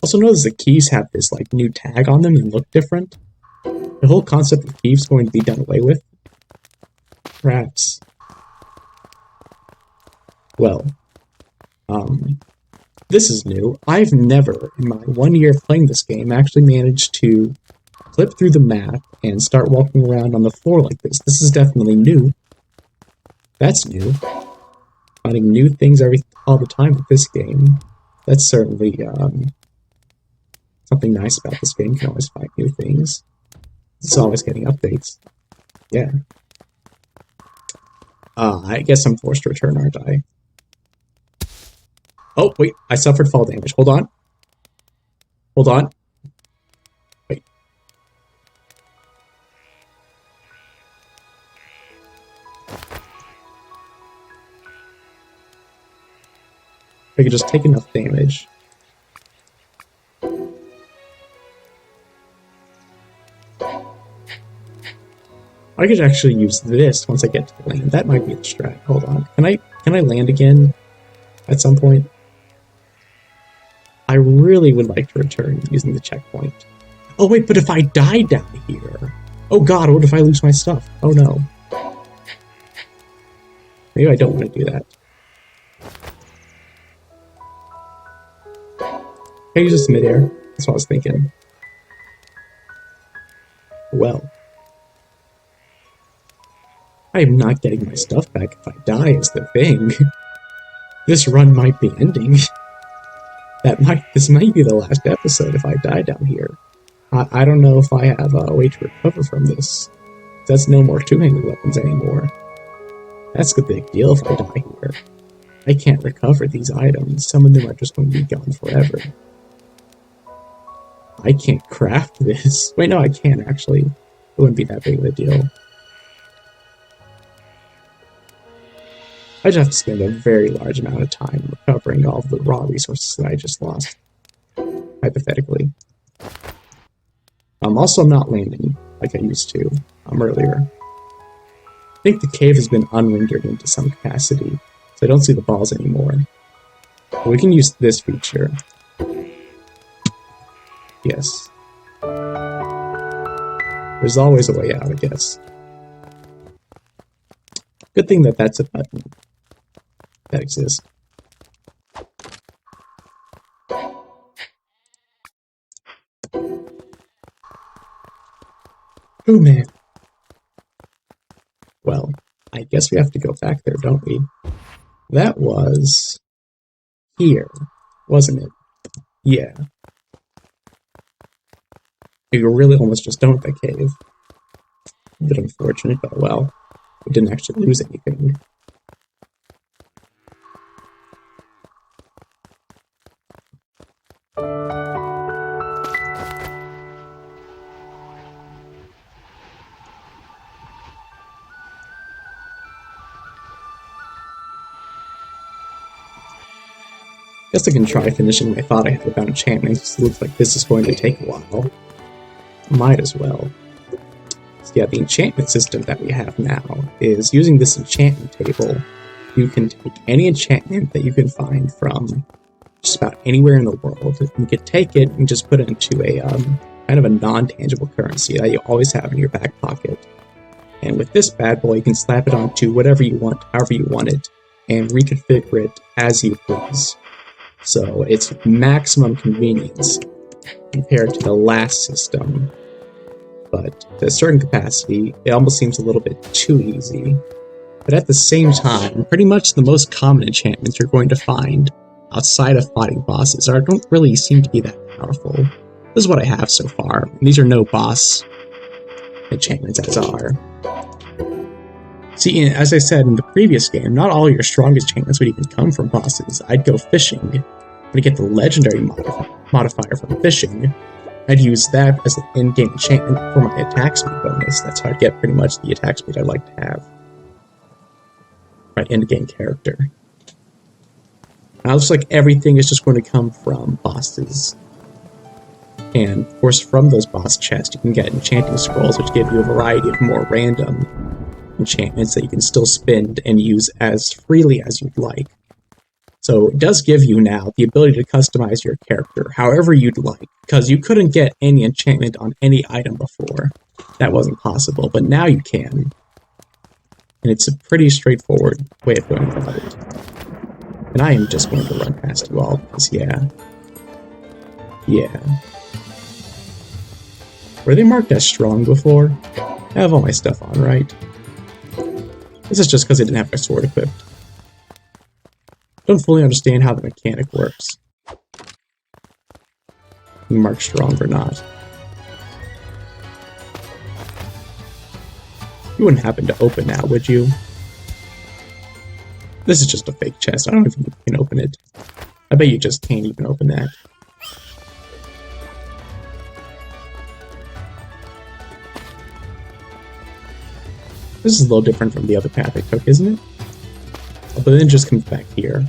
Also notice the keys have this like new tag on them and look different. The whole concept of keys is going to be done away with. Perhaps. Well, this is new. I've never, in my 1 year of playing this game, actually managed to flip through the map and start walking around on the floor like this. This is definitely new. That's new. Finding new things all the time with this game. That's certainly something nice about this game. You can always find new things. It's always getting updates. Yeah. I guess I'm forced to return, aren't I? Oh, wait, I suffered fall damage. Hold on. Hold on. Wait. I could just take enough damage. I could actually use this once I get to the land. That might be the strat. Hold on. Can I land again at some point? I really would like to return using the checkpoint. Oh wait, but if I die down here... Oh god, what if I lose my stuff? Oh no. Maybe I don't want to do that. Can I use this midair? That's what I was thinking. Well. I am not getting my stuff back if I die is the thing. This run might be ending. This might be the last episode if I die down here. I don't know if I have a way to recover from this. That's no more two-handed weapons anymore. That's the big deal if I die here. I can't recover these items. Some of them are just going to be gone forever. I can't craft this. Wait, no, I can actually. It wouldn't be that big of a deal. I just have to spend a very large amount of time recovering all of the raw resources that I just lost. Hypothetically. Also, I'm not landing like I used to earlier. I think the cave has been unrendered into some capacity, so I don't see the balls anymore. But we can use this feature. Yes. There's always a way out, I guess. Good thing that that's a button that exists. Oh man. Well, I guess we have to go back there, don't we? That was here, wasn't it? Yeah. We were really almost just done with the cave. A bit unfortunate, but well, we didn't actually lose anything. Guess I can try finishing my thought I had about enchantments. It looks like this is going to take a while. Might as well. So yeah, the enchantment system that we have now is using this enchantment table. You can take any enchantment that you can find from just about anywhere in the world. You can take it and just put it into a kind of a non-tangible currency that you always have in your back pocket. And with this bad boy, you can slap it onto whatever you want, however you want it, and reconfigure it as you please. So it's maximum convenience compared to the last system. But to a certain capacity, it almost seems a little bit too easy. But at the same time, pretty much the most common enchantments you're going to find outside of fighting bosses don't really seem to be that powerful. This is what I have so far. These are no boss enchantments as are. See, as I said in the previous game, not all your strongest enchantments would even come from bosses. I'd go fishing. To get the legendary modifier from fishing, I'd use that as an in-game enchantment for my attack speed bonus. That's how I'd get pretty much the attack speed I'd like to have. My end-game character. Now, it looks like everything is just going to come from bosses. And, of course, from those boss chests, you can get enchanting scrolls, which give you a variety of more random enchantments that you can still spend and use as freely as you'd like. So it does give you now the ability to customize your character however you'd like, because you couldn't get any enchantment on any item before. That wasn't possible, but now you can. And it's a pretty straightforward way of going about it. And I am just going to run past you all, because yeah. Were they marked as strong before? I have all my stuff on, right? This is just because I didn't have my sword equipped. Don't fully understand how the mechanic works. You mark strong or not. You wouldn't happen to open that, would you? This is just a fake chest. I don't know if you can open it. I bet you just can't even open that. This is a little different from the other path I took, isn't it? But then it just comes back here.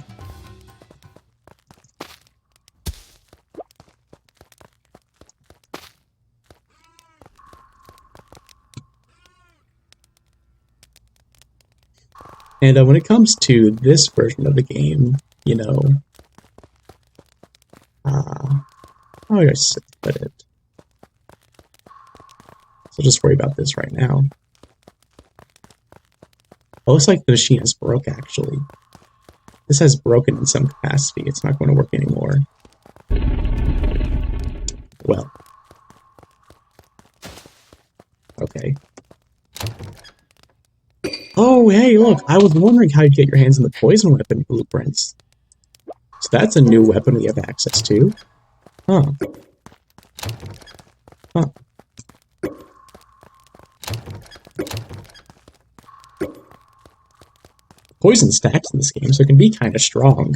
And when it comes to this version of the game, you know, how do I put it? So just worry about this right now. It looks like the machine is broke, actually. This has broken in some capacity. It's not going to work anymore. Well. Okay. Oh, hey, look! I was wondering how you'd get your hands on the poison weapon blueprints. So that's a new weapon we have access to. Huh. Poison stacks in this game, so it can be kind of strong.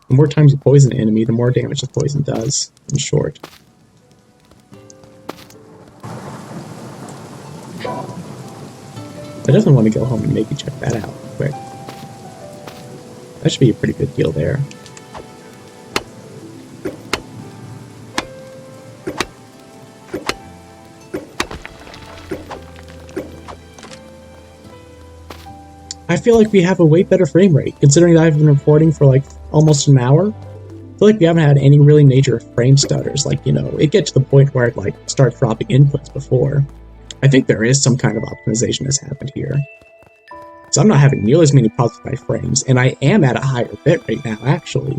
The more times you poison an enemy, the more damage the poison does, in short. I definitely want to go home and maybe check that out real quick. That should be a pretty good deal there. I feel like we have a way better frame rate, considering that I've been recording for like almost an hour. I feel like we haven't had any really major frame stutters, like, you know, it gets to the point where it like starts dropping inputs before. I think there is some kind of optimization that's happened here. So I'm not having nearly as many problems with my frames, and I am at a higher bitrate now, actually.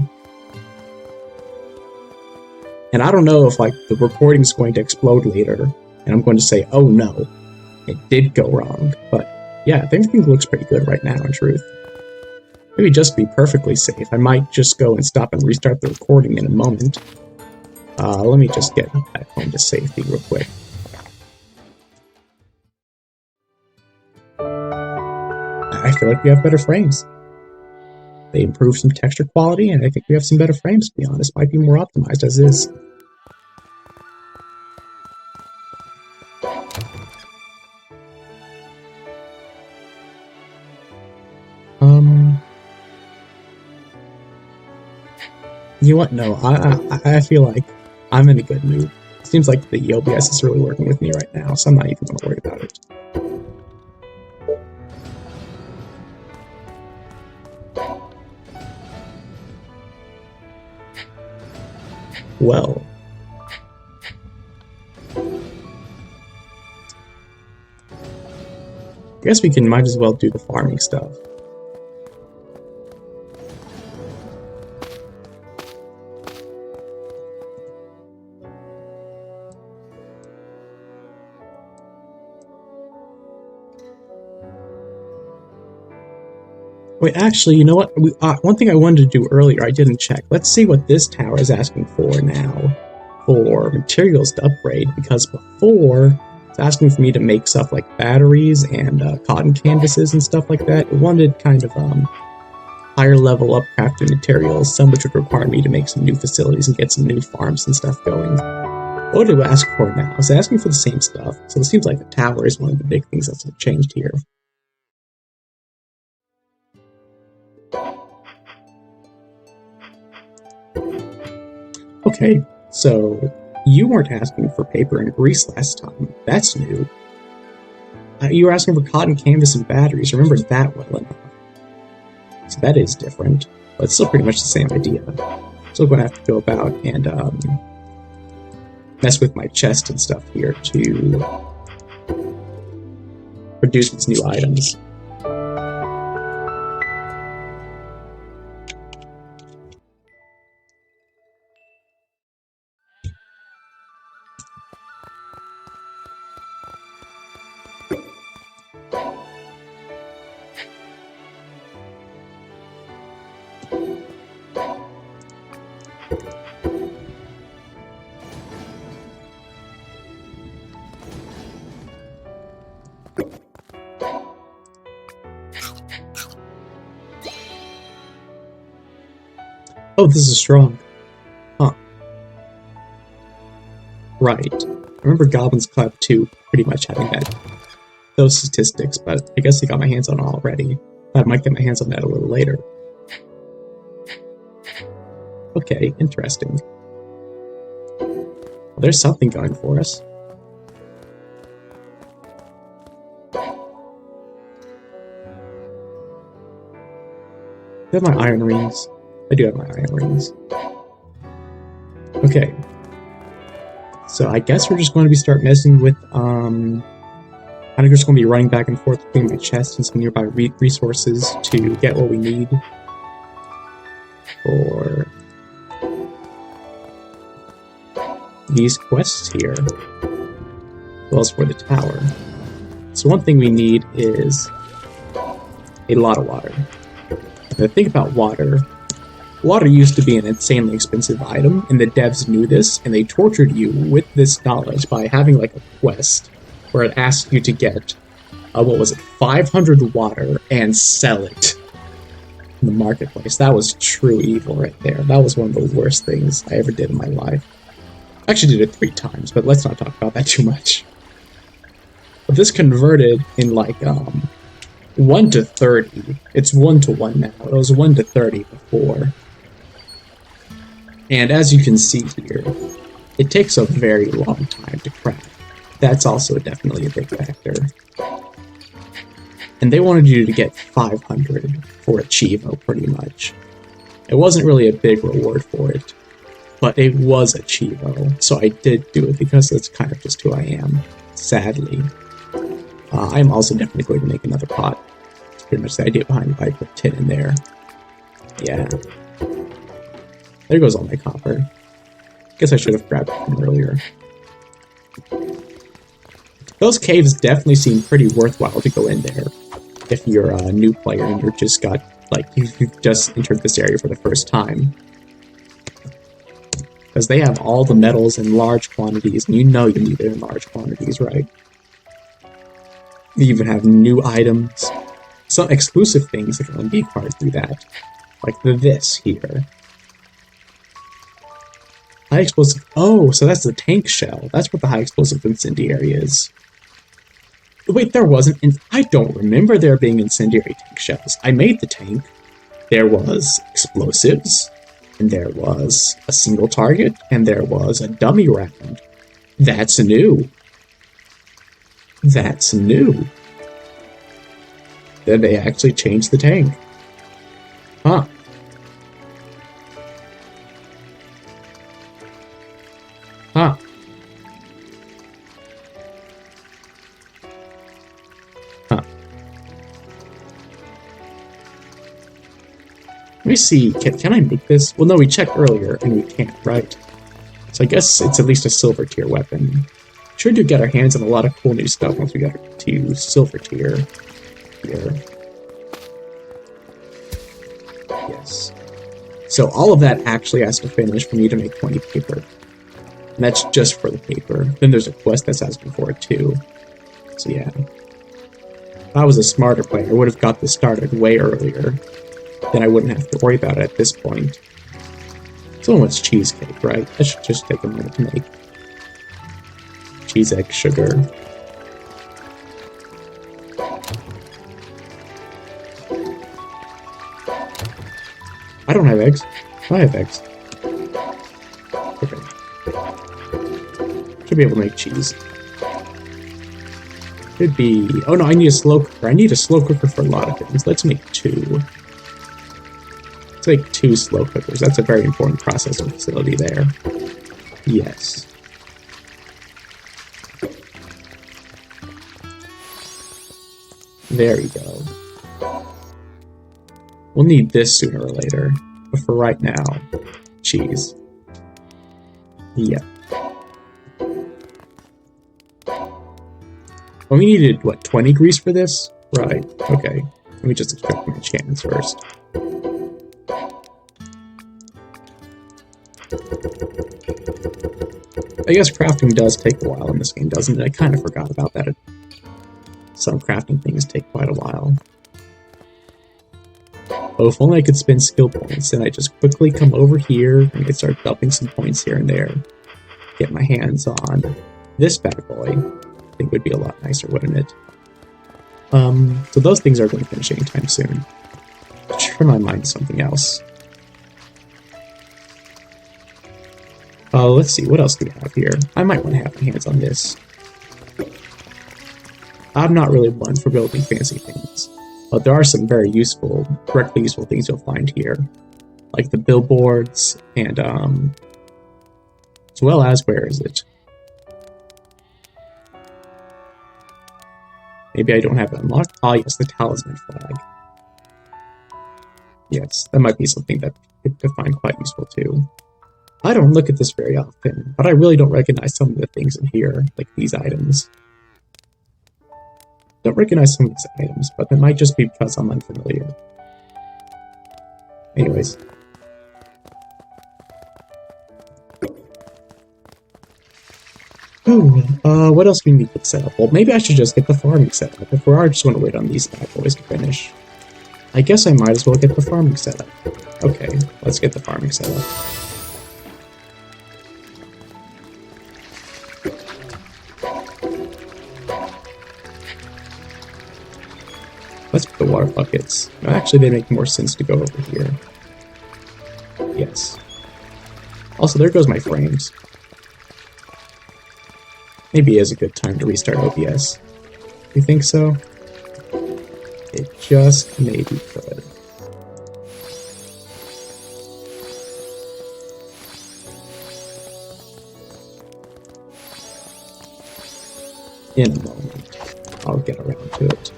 And I don't know if like the recording's going to explode later, and I'm going to say, oh no, it did go wrong, but yeah, everything looks pretty good right now, in truth. Maybe just to be perfectly safe, I might just go and stop and restart the recording in a moment. Let me just get back home to safety real quick. I feel like we have better frames. They improved some texture quality, and I think we have some better frames, to be honest. Might be more optimized as is. You know what? No, I feel like I'm in a good mood. Seems like the OBS is really working with me right now, so I'm not even going to worry about it. Well. I guess we might as well do the farming stuff. Wait, actually, you know what? One thing I wanted to do earlier, I didn't check. Let's see what this tower is asking for now for materials to upgrade, because before it's asking for me to make stuff like batteries and cotton canvases and stuff like that. It wanted kind of higher level up crafting materials, some which would require me to make some new facilities and get some new farms and stuff going. What do I ask for now? It's asking for the same stuff, so it seems like the tower is one of the big things that's changed here. Okay, so you weren't asking for paper and grease last time. That's new. You were asking for cotton canvas and batteries. Remember that well enough. So that is different, but it's still pretty much the same idea. Still going to have to go about and mess with my chest and stuff here to produce these new items. Oh, this is strong. Huh. Right. I remember Goblin's Club 2 pretty much having those statistics, but I guess I got my hands on it already. I might get my hands on that a little later. Okay, interesting. Well, there's something going for us. I have my iron rings. I do have my iron rings. Okay. So I guess we're just going to start messing with, I'm just going to be running back and forth between my chest and some nearby resources to get what we need for these quests here, as well as for the tower. So one thing we need is a lot of water. Now think about water. Water used to be an insanely expensive item, and the devs knew this, and they tortured you with this knowledge by having like a quest where it asked you to get, 500 water and sell it in the marketplace. That was true evil right there. That was one of the worst things I ever did in my life. I actually did it 3 times, but let's not talk about that too much. But this converted in like 1 to 30. It's 1 to 1 now. It was 1 to 30 before. And as you can see here, it takes a very long time to craft. That's also definitely a big factor. And they wanted you to get 500 for a Chivo, pretty much. It wasn't really a big reward for it, but it was a Chivo, so I did do it because that's kind of just who I am, sadly. I'm also definitely going to make another pot. That's pretty much the idea behind why I put tin in there. Yeah. There goes all my copper. Guess I should have grabbed it from earlier. Those caves definitely seem pretty worthwhile to go in there if you're a new player and you're just got, like, you've just entered this area for the first time. Because they have all the metals in large quantities, and you know you need it in large quantities, right? You even have new items, some exclusive things that can only be acquired through that. Like this here. High explosive. Oh, so that's the tank shell. That's what the high explosive incendiary is. Wait, there wasn't. I don't remember there being incendiary tank shells. I made the tank. There was explosives. And there was a single target, and there was a dummy round. That's new. That's new. Then they actually changed the tank. Huh. Huh. Huh. Let me see, can I make this? Well, no, we checked earlier, and we can't, right? So I guess it's at least a silver tier weapon. Sure do get our hands on a lot of cool new stuff once we get to silver tier here. Yes. So all of that actually has to finish for me to make 20 paper. And that's just for the paper. Then there's a quest that's asking for it too. So yeah. If I was a smarter player, I would have got this started way earlier. Then I wouldn't have to worry about it at this point. Someone wants cheesecake, right? That should just take a minute to make. Cheese, egg, sugar. I don't have eggs. I have eggs. Okay. Should be able to make cheese. Could be... Oh no, I need a slow cooker. I need a slow cooker for a lot of things. Let's make 2. Let's make 2 slow cookers. That's a very important processing facility there. Yes. There we go. We'll need this sooner or later. But for right now, cheese. Yep. Well, we needed, what, 20 grease for this? Right, okay. Let me just extract my enchantments first. I guess crafting does take a while in this game, doesn't it? I kind of forgot about that. Some crafting things take quite a while. Oh, if only I could spend skill points, then I just quickly come over here and I start dumping some points here and there. Get my hands on this bad boy. I think would be a lot nicer, wouldn't it? So those things are going to finish anytime soon. Turn my mind to something else. Let's see, what else do we have here? I might want to have my hands on this. I'm not really one for building fancy things, but there are some very useful, directly useful things you'll find here. Like the billboards, and as well as, where is it? Maybe I don't have it unlocked. Ah, yes, the talisman flag. Yes, that might be something that I could find quite useful too. I don't look at this very often, but I really don't recognize some of the things in here, like these items. Don't recognize some of these items, but that might just be because I'm unfamiliar. Anyways. Ooh, what else do we need to set up? Well, maybe I should just get the farming set up, if we are just going to wait on these bad boys to finish. I guess I might as well get the farming set up. Okay, let's get the farming set up. Let's put the water buckets. No, actually, they make more sense to go over here. Yes. Also, there goes my frames. Maybe it is a good time to restart OBS. You think so? It just maybe could. In a moment. I'll get around to it.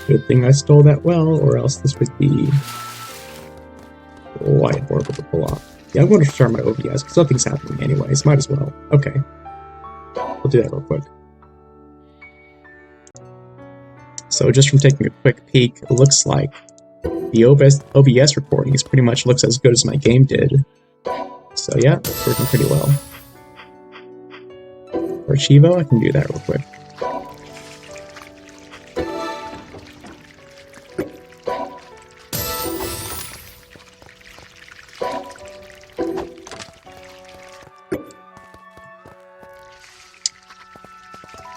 Good thing I stole that well, or else this would be quite horrible to pull off. Yeah, I'm going to start my OBS, because nothing's happening anyways. Might as well. Okay. We'll do that real quick. So just from taking a quick peek, it looks like the OBS recordings pretty much looks as good as my game did. So yeah, it's working pretty well. Or Chivo? I can do that real quick.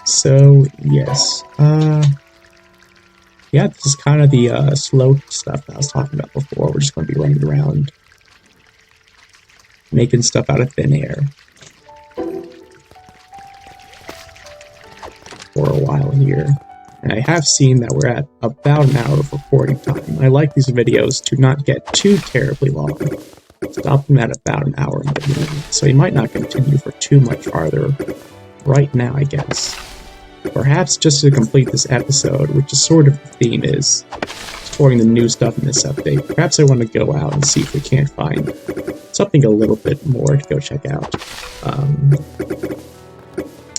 So, yes. Yeah, this is kind of the slow stuff that I was talking about before. We're just going to be running around making stuff out of thin air for a while here. And I have seen that we're at about an hour of recording time. I like these videos to not get too terribly long. Stop them at about an hour and 30 minutes, so you might not continue for too much farther right now, I guess. Perhaps just to complete this episode, which is sort of the theme is exploring the new stuff in this update. Perhaps I want to go out and see if we can't find something a little bit more to go check out.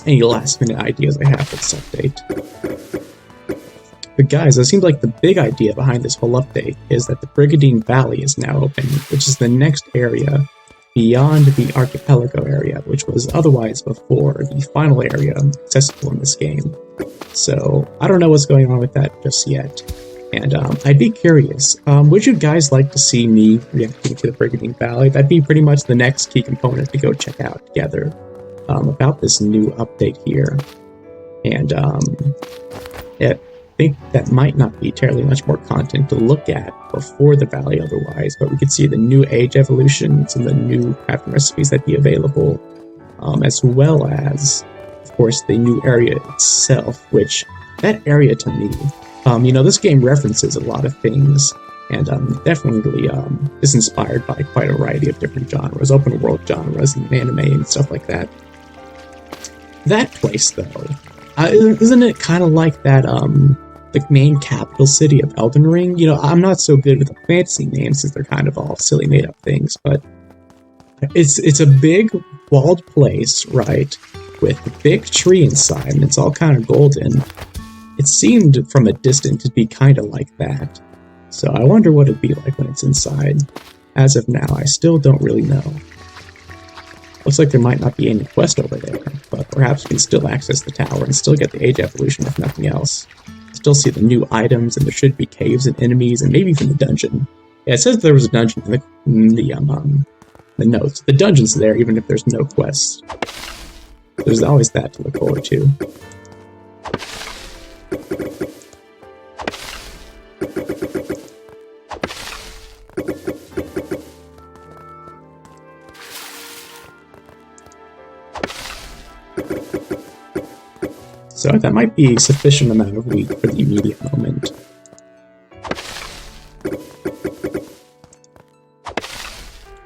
Any last minute ideas I have for this update. But guys, it seems like the big idea behind this whole update is that the Brigandine Valley is now open, which is the next area beyond the archipelago area, which was otherwise before the final area accessible in this game. So, I don't know what's going on with that just yet. And I'd be curious, would you guys like to see me reacting to the Brigandine Valley? That'd be pretty much the next key component to go check out together about this new update here. And I think that might not be terribly much more content to look at before the valley otherwise, but we could see the new age evolutions and the new crafting recipes that'd be available, as well as, of course, the new area itself, which, that area to me, you know, this game references a lot of things, and definitely is inspired by quite a variety of different genres, open world genres and anime and stuff like that. That place, though, isn't it kind of like that, the main capital city of Elden Ring? You know, I'm not so good with the fantasy names since they're kind of all silly made-up things, but it's a big walled place, right, with a big tree inside, and it's all kind of golden. It seemed from a distance to be kind of like that, so I wonder what it'd be like when it's inside. As of now, I still don't really know. Looks like there might not be any quest over there, but perhaps we can still access the tower and still get the age evolution if nothing else. Still see the new items, and there should be caves and enemies, and maybe even the dungeon. Yeah, it says there was a dungeon in the notes. The dungeon's there even if there's no quests. There's always that to look forward to. So that might be a sufficient amount of wheat for the immediate moment.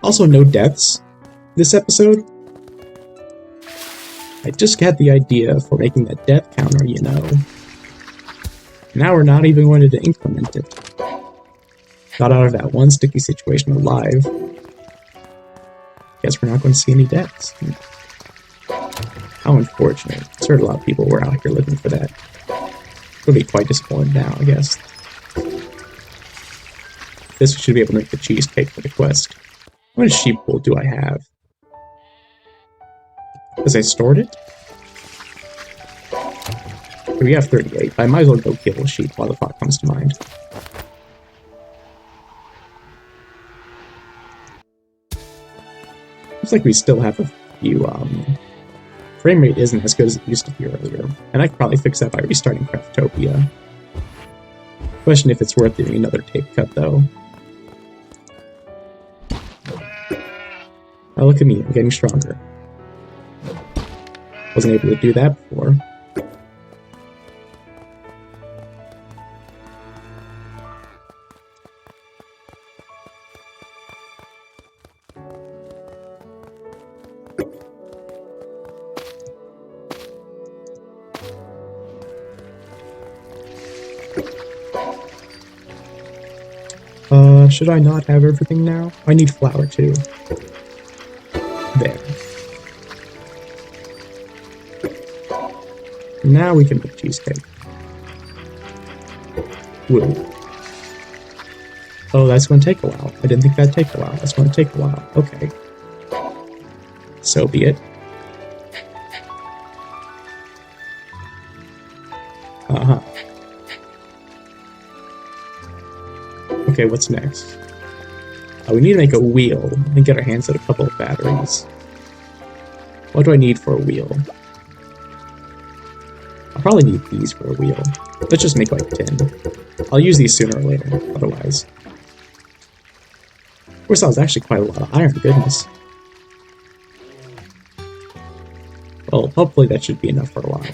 Also, no deaths this episode. I just had the idea for making a death counter, you know. Now we're not even going to increment it. Got out of that one sticky situation alive. Guess we're not going to see any deaths. How unfortunate. I'm sure a lot of people were out here looking for that. Would be quite disappointed now, I guess. This should be able to make the cheesecake for the quest. How much sheep wool do I have? Because I stored it? We have 38. I might as well go kill a sheep while the thought comes to mind. Looks like we still have a few, frame rate isn't as good as it used to be earlier, and I could probably fix that by restarting Craftopia. Question if it's worth doing another tape cut, though. Oh, look at me, I'm getting stronger. Wasn't able to do that before. Should I not have everything now? I need flour too. There. Now we can make cheesecake. Woo. Oh, that's going to take a while. I didn't think that'd take a while. That's going to take a while. Okay. So be it. Okay, what's next? We need to make a wheel and get our hands on a couple of batteries. What do I need for a wheel? I'll probably need these for a wheel. Let's just make like 10. I'll use these sooner or later, otherwise. Of course, that was actually quite a lot of iron, goodness. Well, hopefully that should be enough for a while.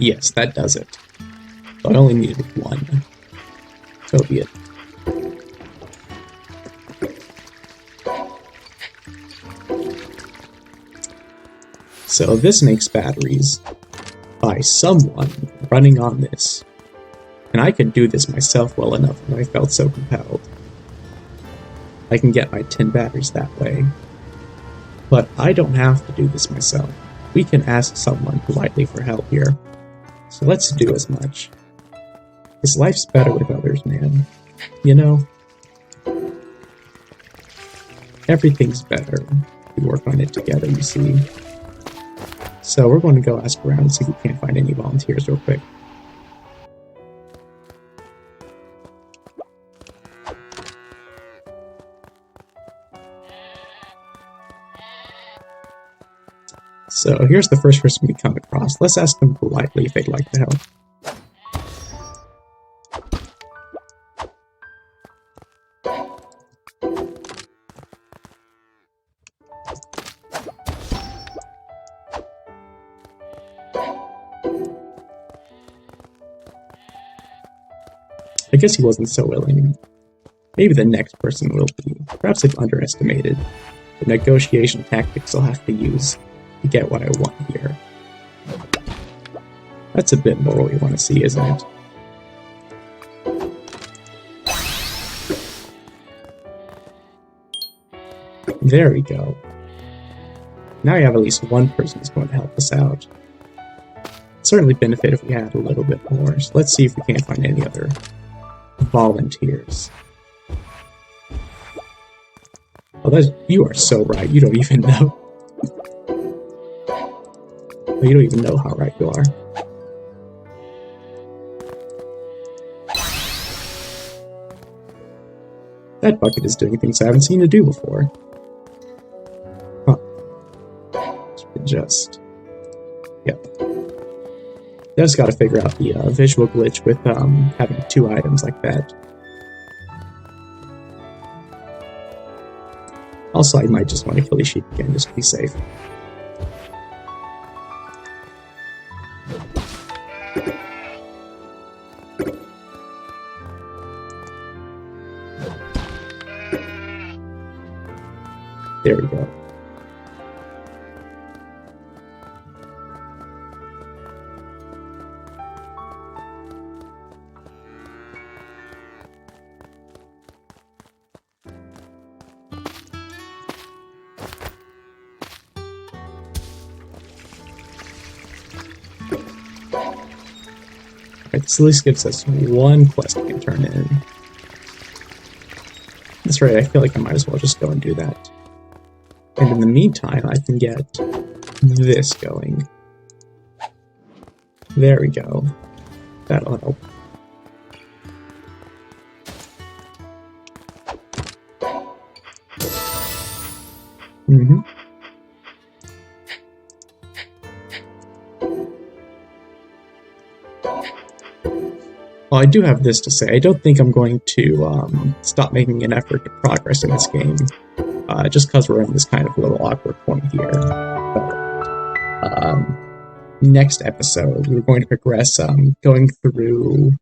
Yes, that does it. So I only needed one. So be it. So this makes batteries by someone running on this. And I could do this myself well enough if I felt so compelled. I can get my 10 batteries that way. But I don't have to do this myself. We can ask someone politely for help here. So let's do as much. Because life's better with others, man. You know? Everything's better. We work on it together, you see. So we're going to go ask around and see if we can't find any volunteers real quick. So here's the first person we come across. Let's ask them politely if they'd like to help. I guess he wasn't so willing. Maybe the next person will be. Perhaps I've underestimated the negotiation tactics I'll have to use to get what I want here. That's a bit more what we want to see, isn't it? There we go. Now we have at least one person who's going to help us out. It'd certainly benefit if we had a little bit more, so let's see if we can't find any other volunteers. Oh, you are so right, you don't even know. You don't even know how right you are. That bucket is doing things I haven't seen it do before. Huh. Just... Yep. I just gotta figure out the visual glitch with having two items like that. Also, I might just want to kill these sheep again, just to be safe. There we go. Alright, this at least gives us one quest we can turn in. That's right, I feel like I might as well just go and do that. And in the meantime, I can get this going. There we go. That'll help. Mm-hmm. Well, I do have this to say. I don't think I'm going to stop making an effort to progress in this game. Just because we're in this kind of little awkward point here. But, next episode, we're going to progress going through,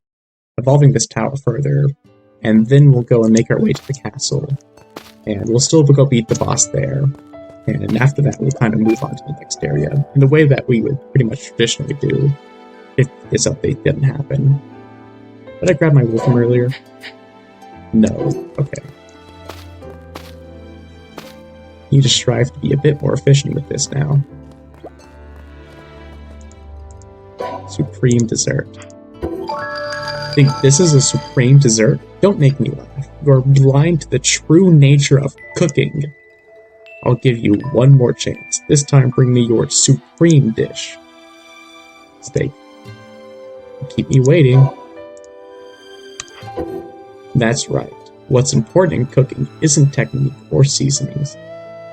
evolving this tower further, and then we'll go and make our way to the castle. And we'll still go beat the boss there. And after that, we'll kind of move on to the next area, in the way that we would pretty much traditionally do if this update didn't happen. Did I grab my wool from earlier? No. Okay. You just strive to be a bit more efficient with this now. Supreme dessert. think this is a supreme dessert? Don't make me laugh. You're blind to the true nature of cooking. I'll give you one more chance. This time bring me your supreme dish. Steak. Keep me waiting. That's right. What's important in cooking isn't technique or seasonings.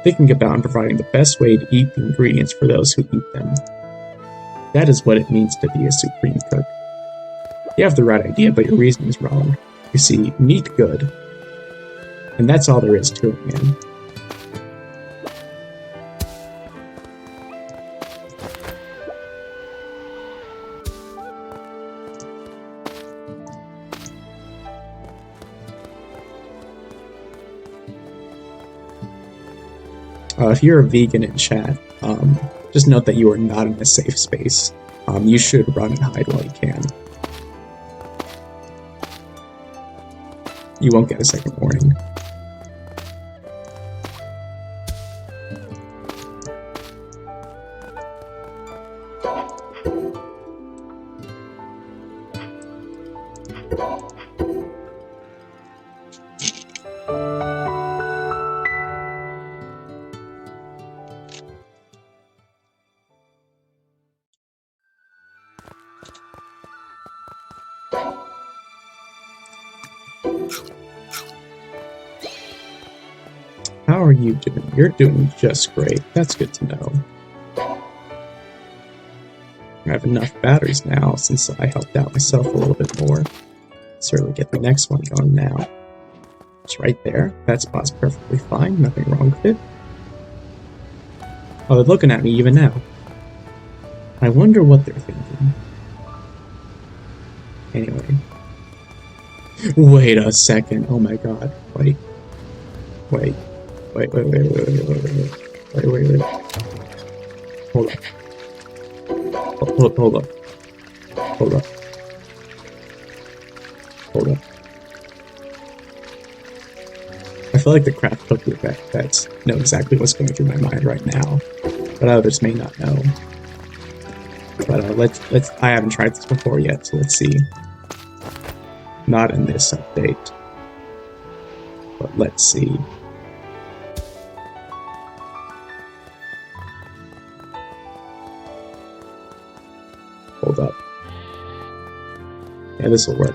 Thinking about and providing the best way to eat the ingredients for those who eat them. That is what it means to be a supreme cook. You have the right idea, but your reasoning's wrong. You see, meat good. And that's all there is to it, man. If you're a vegan in chat, just note that you are not in a safe space. You should run and hide while you can. You won't get a second warning. How are you doing? You're doing just great. That's good to know. I have enough batteries now since I helped out myself a little bit more. Certainly get the next one going now. It's right there. That spot's perfectly fine. Nothing wrong with it. Oh, they're looking at me even now. I wonder what they're thinking. Anyway. Wait a second. Oh my god. Wait. Wait. Wait. Hold up. Hold up. I feel like the Craftopia vets know exactly what's going through my mind right now, but others may not know. But let's. I haven't tried this before yet, so let's see. Not in this update, but let's see. Hold up. Yeah, this will work.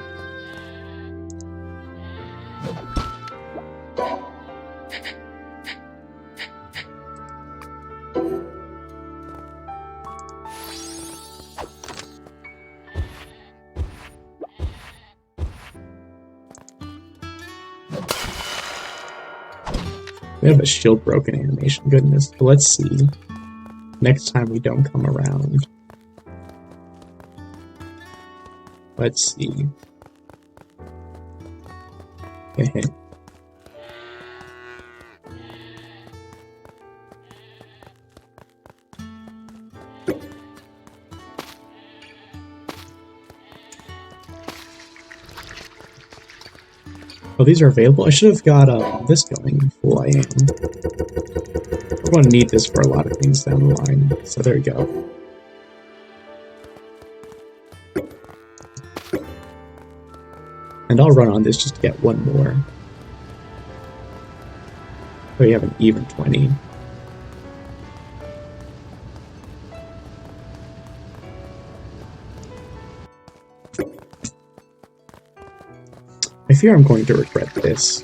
We have a shield broken animation, goodness. But let's see. Next time we don't come around. Let's see. Oh, these are available? I should have got this going. Fool I am. We're going to need this for a lot of things down the line. So there you go. And I'll run on this just to get one more. So we have an even 20. I fear I'm going to regret this.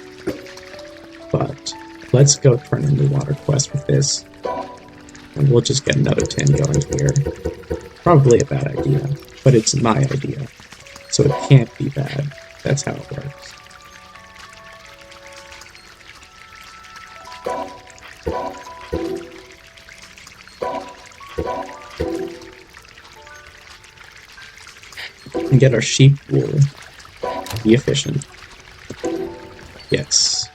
But let's go turn in the water quest with this. And we'll just get another 10 going here. Probably a bad idea, but it's my idea. So it can't be bad. That's how it works. And get our sheep wool. Be efficient. Yes.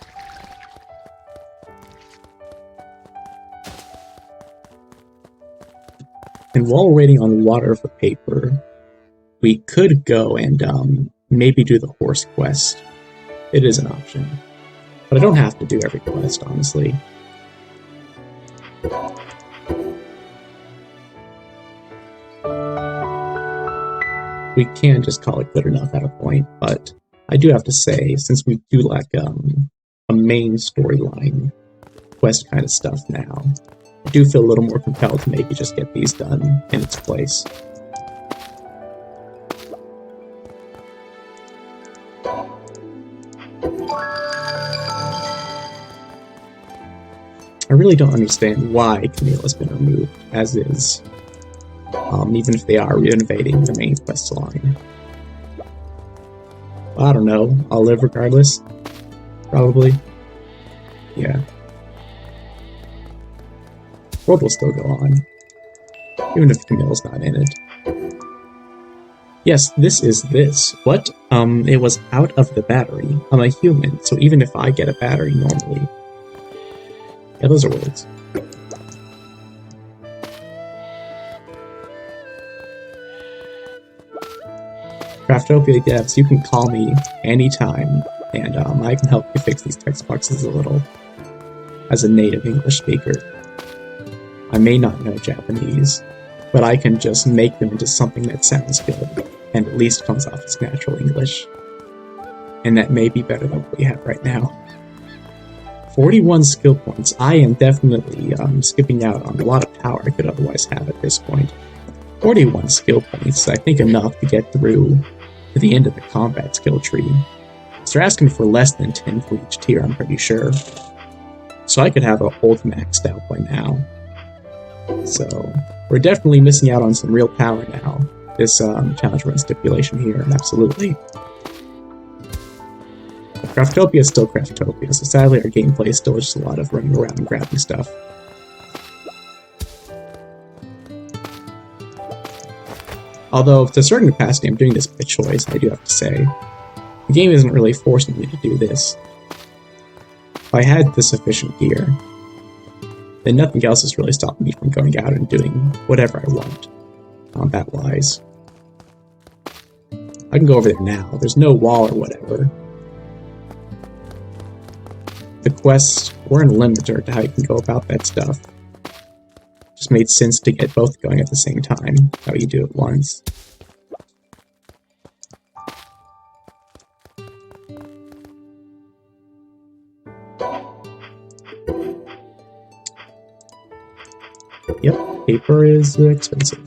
And while we're waiting on water for paper, we could go and maybe do the horse quest. It is an option. But I don't have to do every quest, honestly. we can just call it good enough at a point, but I do have to say, since we do lack a main storyline quest kind of stuff now, I do feel a little more compelled to maybe just get these done in its place. I really don't understand why Camille has been removed, as is, even if they are renovating the main quest line. Well, I don't know, I'll live regardless. Probably. Yeah. World will still go on, even if Camille's not in it. Yes, this is this. What? It was out of the battery. I'm a human, so even if I get a battery normally... Yeah, those are words. Craftopia devs, you can call me anytime, and I can help you fix these text boxes a little. As a native English speaker, I may not know Japanese, but I can just make them into something that sounds good, and at least comes off as natural English. And that may be better than what we have right now. 41 skill points. I am definitely skipping out on a lot of power I could otherwise have at this point. 41 skill points, I think enough to get through to the end of the combat skill tree. So they're asking for less than 10 for each tier, I'm pretty sure. So I could have a ult maxed out by now. So we're definitely missing out on some real power now. This challenge run stipulation here, absolutely. Craftopia is still Craftopia, so sadly our gameplay is still just a lot of running around and grabbing stuff. Although, to a certain capacity, I'm doing this by choice, I do have to say. The game isn't really forcing me to do this. If I had the sufficient gear, then nothing else is really stopping me from going out and doing whatever I want, combat-wise. I can go over there now, there's no wall or whatever. The quests weren't a limiter to how you can go about that stuff. Just made sense to get both going at the same time, how you do it once. Yep, paper is expensive.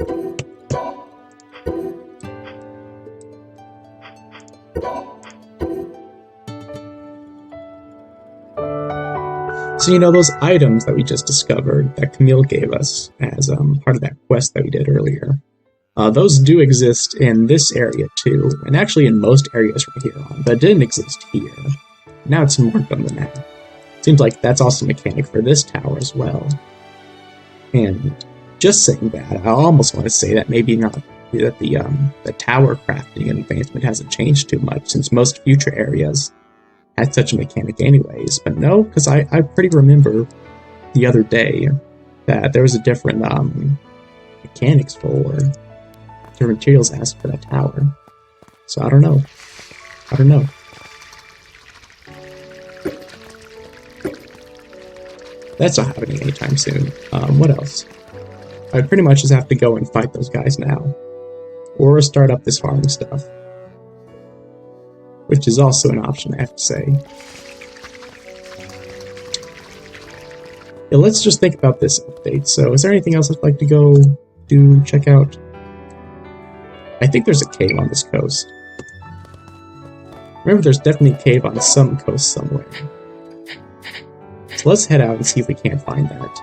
So, you know, those items that we just discovered, that Camille gave us as part of that quest that we did earlier, those do exist in this area too, and actually in most areas from here on, but didn't exist here. Now it's marked on the map. Seems like that's also a mechanic for this tower as well. And just saying that, I almost want to say that maybe not that the tower crafting and advancement hasn't changed too much, since most future areas had such a mechanic anyways, but no, because I pretty remember the other day that there was a different mechanics for different materials asked for that tower. So I don't know. That's not happening anytime soon. What else? I pretty much just have to go and fight those guys now. Or start up this farming stuff. Which is also an option, I have to say. Yeah, let's just think about this update. So, is there anything else I'd like to go check out? I think there's a cave on this coast. Remember, there's definitely a cave on some coast somewhere. So let's head out and see if we can't find that.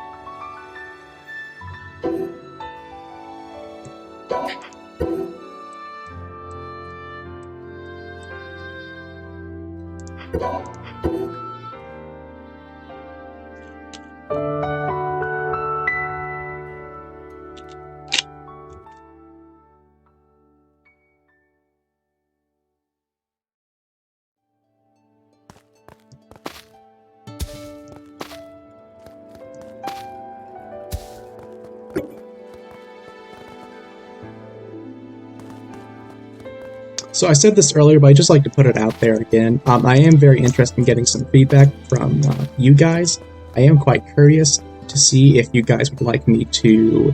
So I said this earlier, but I just like to put it out there again. I am very interested in getting some feedback from you guys. I am quite curious to see if you guys would like me to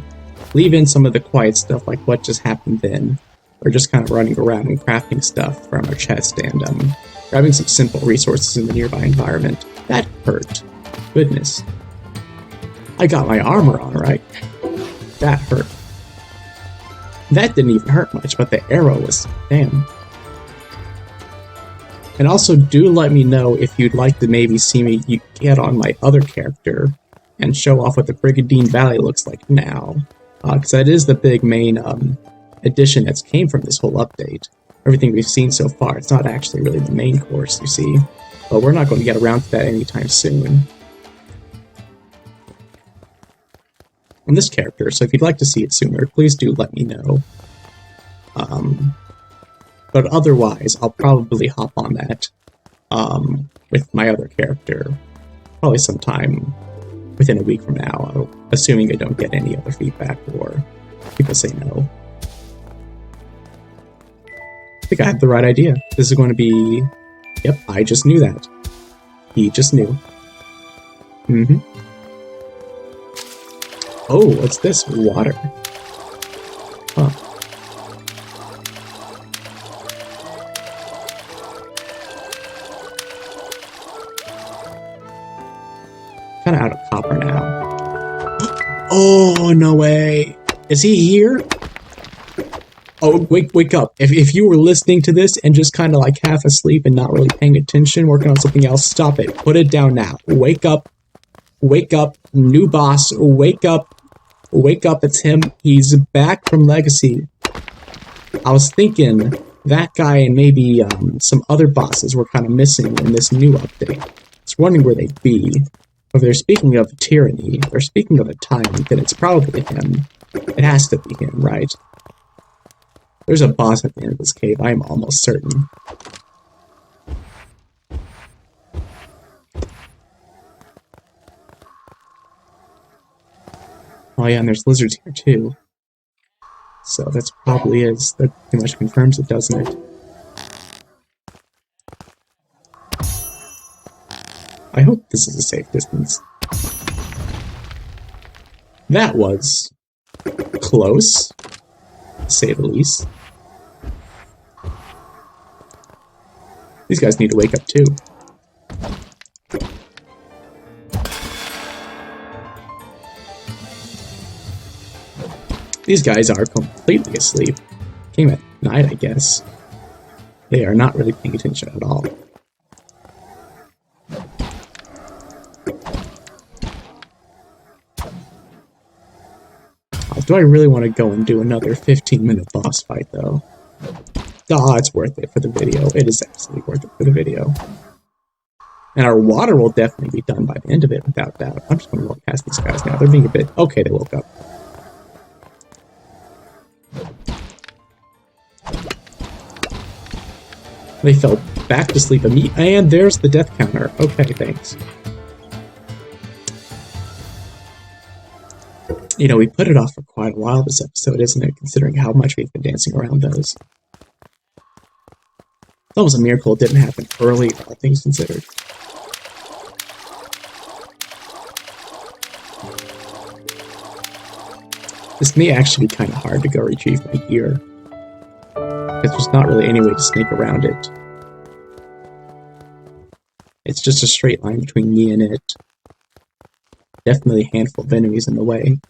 leave in some of the quiet stuff, like what just happened then, We're just kind of running around and crafting stuff from our chest and grabbing some simple resources in the nearby environment. That hurt. Goodness. I got my armor on, right? That hurt. That didn't even hurt much, but the arrow was... damn. And also, do let me know if you'd like to maybe see me get on my other character and show off what the Brigandine Valley looks like now. Because that is the big main addition that's came from this whole update. Everything we've seen so far, it's not actually really the main course, you see. But we're not going to get around to that anytime soon. On this character, so if you'd like to see it sooner, please do let me know. But otherwise, I'll probably hop on that with my other character, probably sometime within a week from now, assuming I don't get any other feedback or people say no. I think I have the right idea. This is going to be... Yep, I just knew that. He just knew. Oh, what's this? Water. Huh. Kind of out of copper now. Oh, no way. Is he here? Oh, wake up. If you were listening to this and just kind of like half asleep and not really paying attention, working on something else, stop it. Put it down now. Wake up. Wake up. New boss. Wake up. Wake up, it's him. He's back from Legacy. I was thinking that guy and maybe some other bosses were kind of missing in this new update. I was wondering where they'd be. If they're speaking of tyranny, if they're speaking of a tyrant, then it's probably him. It has to be him, right? There's a boss at the end of this cave, I am almost certain. Oh yeah, and there's lizards here too. So that's probably is. That pretty much confirms it, doesn't it? I hope this is a safe distance. That was close, to say the least. These guys need to wake up too. These guys are completely asleep. Came at night, I guess. They are not really paying attention at all. Do I really want to go and do another 15-minute boss fight, though? Ah, it's worth it for the video. It is absolutely worth it for the video. And our water will definitely be done by the end of it, without doubt. I'm just going to walk past these guys now. They're being a bit... Okay, they woke up. They fell back to sleep immediately. And there's the death counter. Okay, thanks. You know, we put it off for quite a while this episode, isn't it? Considering how much we've been dancing around those. That was a miracle it didn't happen early, all things considered. This may actually be kind of hard to go retrieve my gear. Because there's not really any way to sneak around it. It's just a straight line between me and it. Definitely a handful of enemies in the way.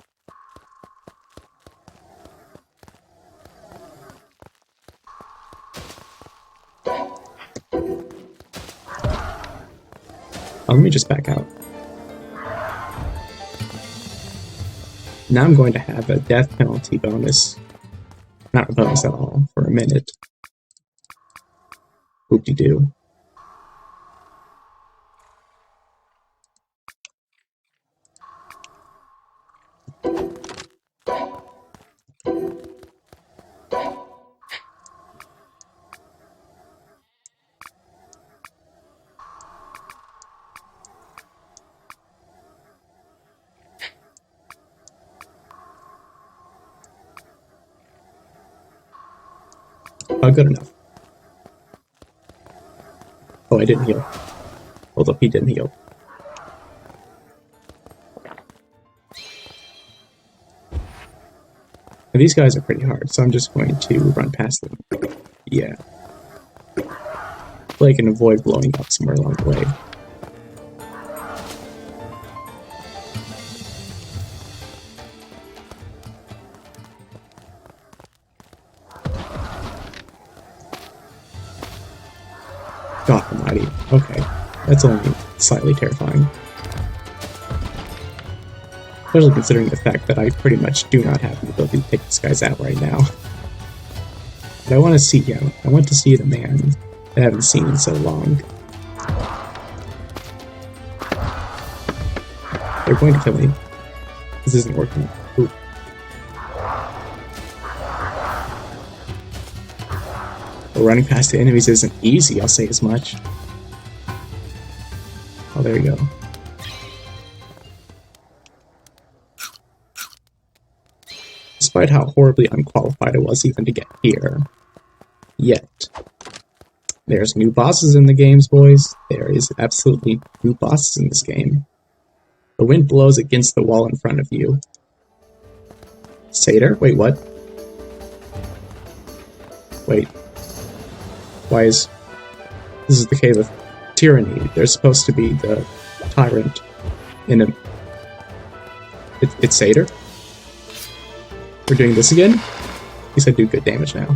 Oh, let me just back out. Now I'm going to have a death penalty bonus. Not a bonus at all, for a minute. Whoop-de-doo. Oh, good enough. Oh, I didn't heal. Hold up, he didn't heal. And these guys are pretty hard, so I'm just going to run past them. Yeah. I can avoid blowing up somewhere along the way. God almighty. Okay. That's only slightly terrifying. Especially considering the fact that I pretty much do not have the ability to take these guys out right now. But I want to see him. I want to see the man I haven't seen in so long. They're going to kill me. This isn't working. Ooh. But running past the enemies isn't easy, I'll say as much. Oh, there you go. Despite how horribly unqualified I was even to get here. Yet. There's new bosses in the games, boys. There is absolutely new bosses in this game. The wind blows against the wall in front of you. Satyr? Wait, what? Wait. Why is... This is the Cave of Tyranny. There's supposed to be the tyrant in a... It's Satyr? We're doing this again? At least I do good damage now.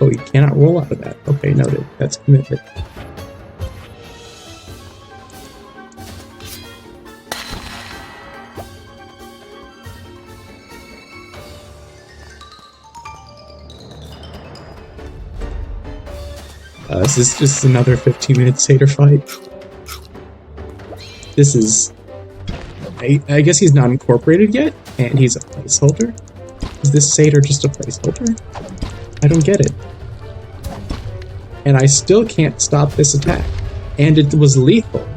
Oh, you cannot roll out of that. Okay, noted. That's commitment. This is just another 15-minute satyr fight. This is... I guess he's not incorporated yet, and he's a placeholder? Is this satyr just a placeholder? I don't get it. And I still can't stop this attack. And it was lethal,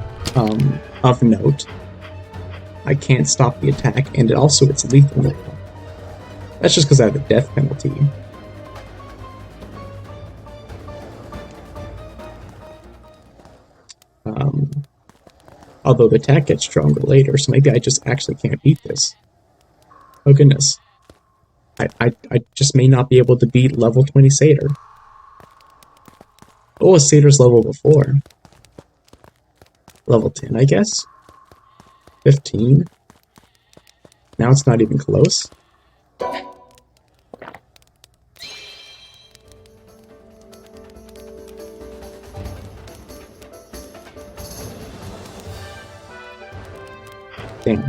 of note. I can't stop the attack, and it's lethal now. That's just because I have a death penalty. Although the attack gets stronger later, so maybe I just actually can't beat this. Oh goodness. I just may not be able to beat level 20 Satyr. What was Satyr's level before? Level 10, I guess? 15? Now it's not even close? Dang.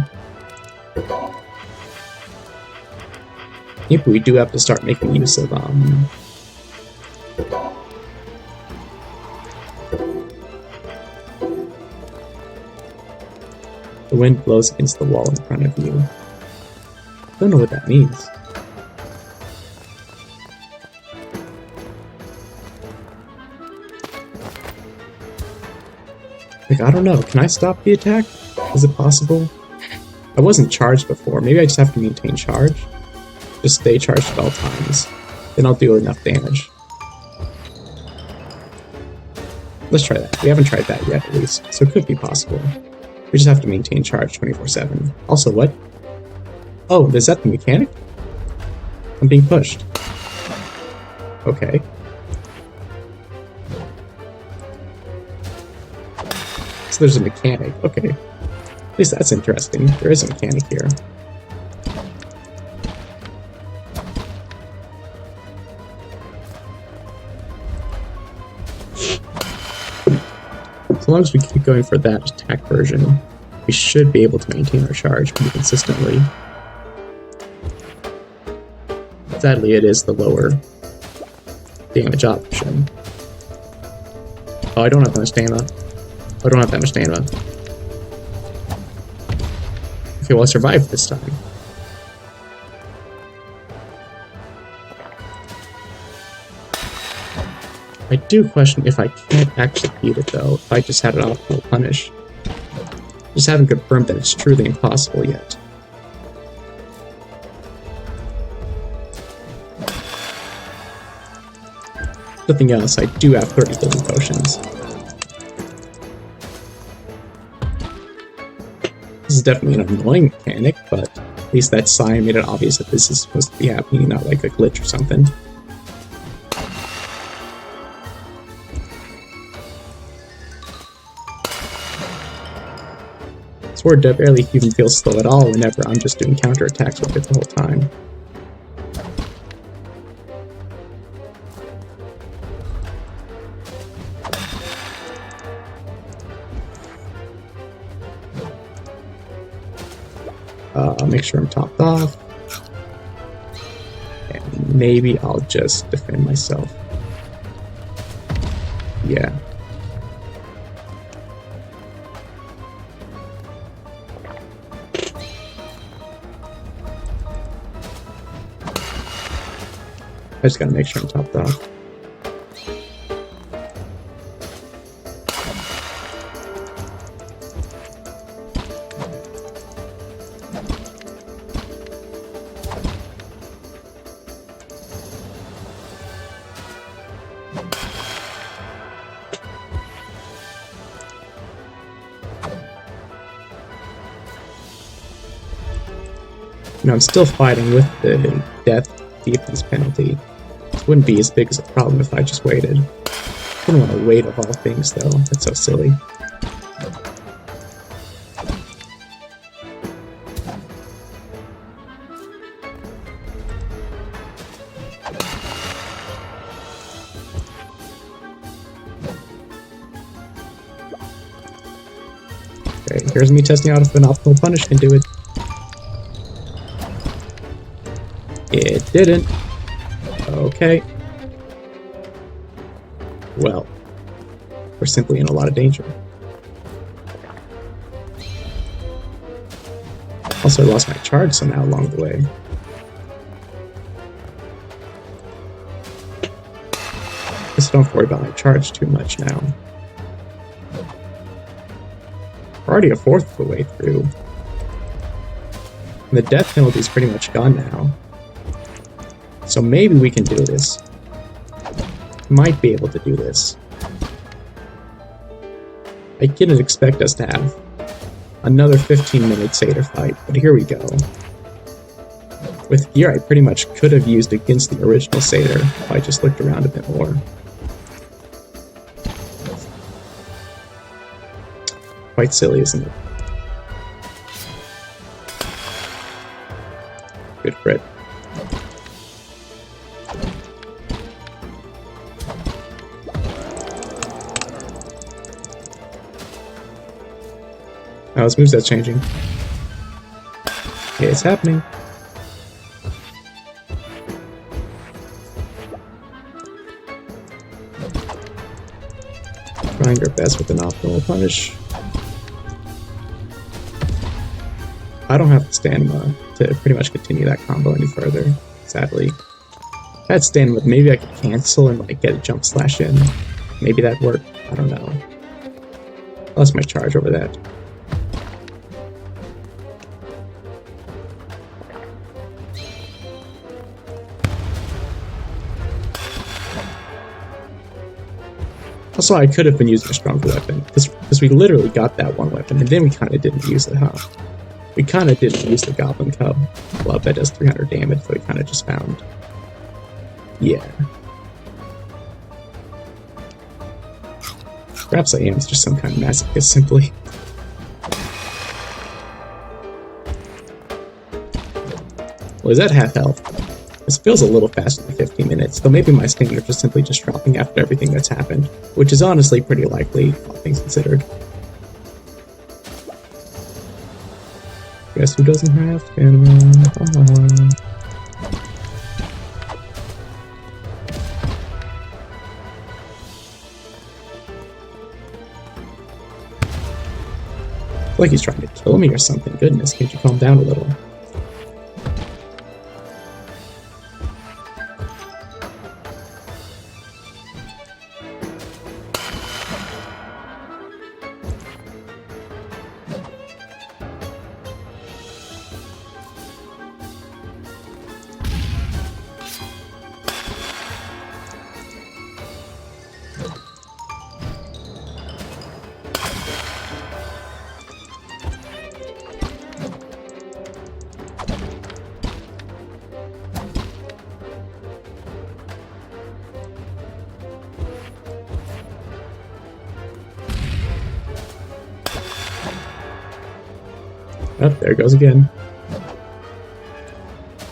Maybe we do have to start making use of, the wind blows against the wall in front of you. I don't know what that means. Like, I don't know. Can I stop the attack? Is it possible? I wasn't charged before. Maybe I just have to maintain charge. Just stay charged at all times. Then I'll do enough damage. Let's try that. We haven't tried that yet, at least. So it could be possible. We just have to maintain charge 24/7. Also, what? Oh, is that the mechanic? I'm being pushed. Okay. So there's a mechanic. Okay. At least that's interesting. There is a mechanic here. As long as we keep going for that attack version, we should be able to maintain our charge pretty consistently. Sadly, it is the lower damage option. Oh, I don't have that much stamina. I don't have that much stamina. Okay, well, I survived this time. I do question if I can't actually beat it, though, if I just had it on full punish. Just haven't confirmed that it's truly impossible yet. Nothing else, I do have 30 healing potions. This is definitely an annoying mechanic, but at least that sign made it obvious that this is supposed to be happening, not like a glitch or something. Sword barely even feels slow at all whenever I'm just doing counterattacks with it the whole time. I'll make sure I'm topped off. And maybe I'll just defend myself. Yeah. I just gotta make sure I'm topped off. You know, I'm still fighting with the death defense penalty. This wouldn't be as big as a problem if I just waited. I wouldn't want to wait of all things, though. That's so silly. Okay, here's me testing out if an optimal punish can do it. It didn't. Okay. Well, we're simply in a lot of danger. Also, I lost my charge somehow along the way. Just don't worry about my charge too much now. We're already a fourth of the way through. And the death penalty is pretty much gone now. So maybe we can do this. Might be able to do this. I didn't expect us to have another 15-minute Satyr fight, but here we go. With gear I pretty much could have used against the original Satyr if I just looked around a bit more. Quite silly, isn't it? Good crit. Oh, his moveset's changing. Okay, it's happening. Trying our best with an optimal punish. I don't have the stamina to pretty much continue that combo any further, sadly. If I had stamina, maybe I could cancel and like get a jump slash in. Maybe that'd work. I don't know. I lost my charge over that. Also, I could have been using a stronger weapon, because we literally got that one weapon, and then we kind of didn't use it, huh? We kind of didn't use the Goblin Cub. Well, that does 300 damage, so we kind of just found. Yeah. Perhaps I am just some kind of masochist, simply. Well, is that half health? This feels a little faster than 15 minutes, though maybe my standards are simply just dropping after everything that's happened, which is honestly pretty likely, all things considered. Guess who doesn't have stamina? I feel like he's trying to kill me or something. Goodness, can't you calm down a little? Oh, there it goes again.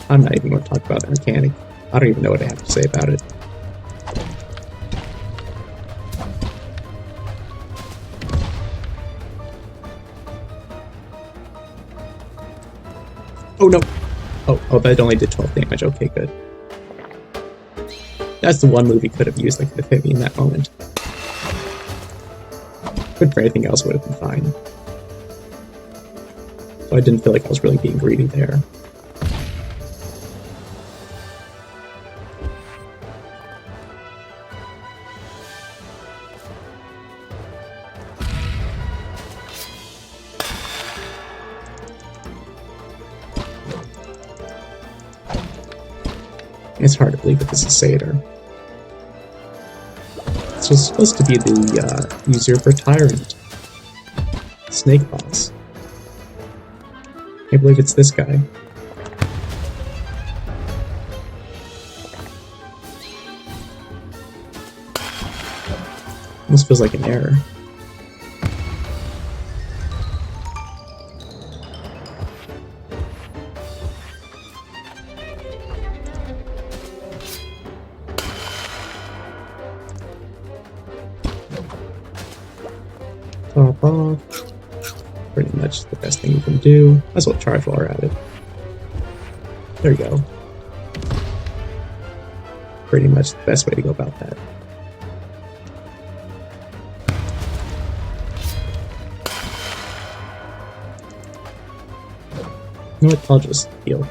I'm not even going to talk about the mechanic. I don't even know what I have to say about it. Oh no! Oh, that only did 12 damage. Okay, good. That's the one move he could have used that could have hit me in that moment. But for anything else, would have been fine. So I didn't feel like I was really being greedy there. It's hard to believe that this is Satyr. So it's supposed to be the Usurper Tyrant. Snake boss. I believe it's this guy. Almost feels like an error. Top off. Pretty much the best thing you can do. Might as well charge while we're at it. There you go. Pretty much the best way to go about that. You know what? I'll just heal.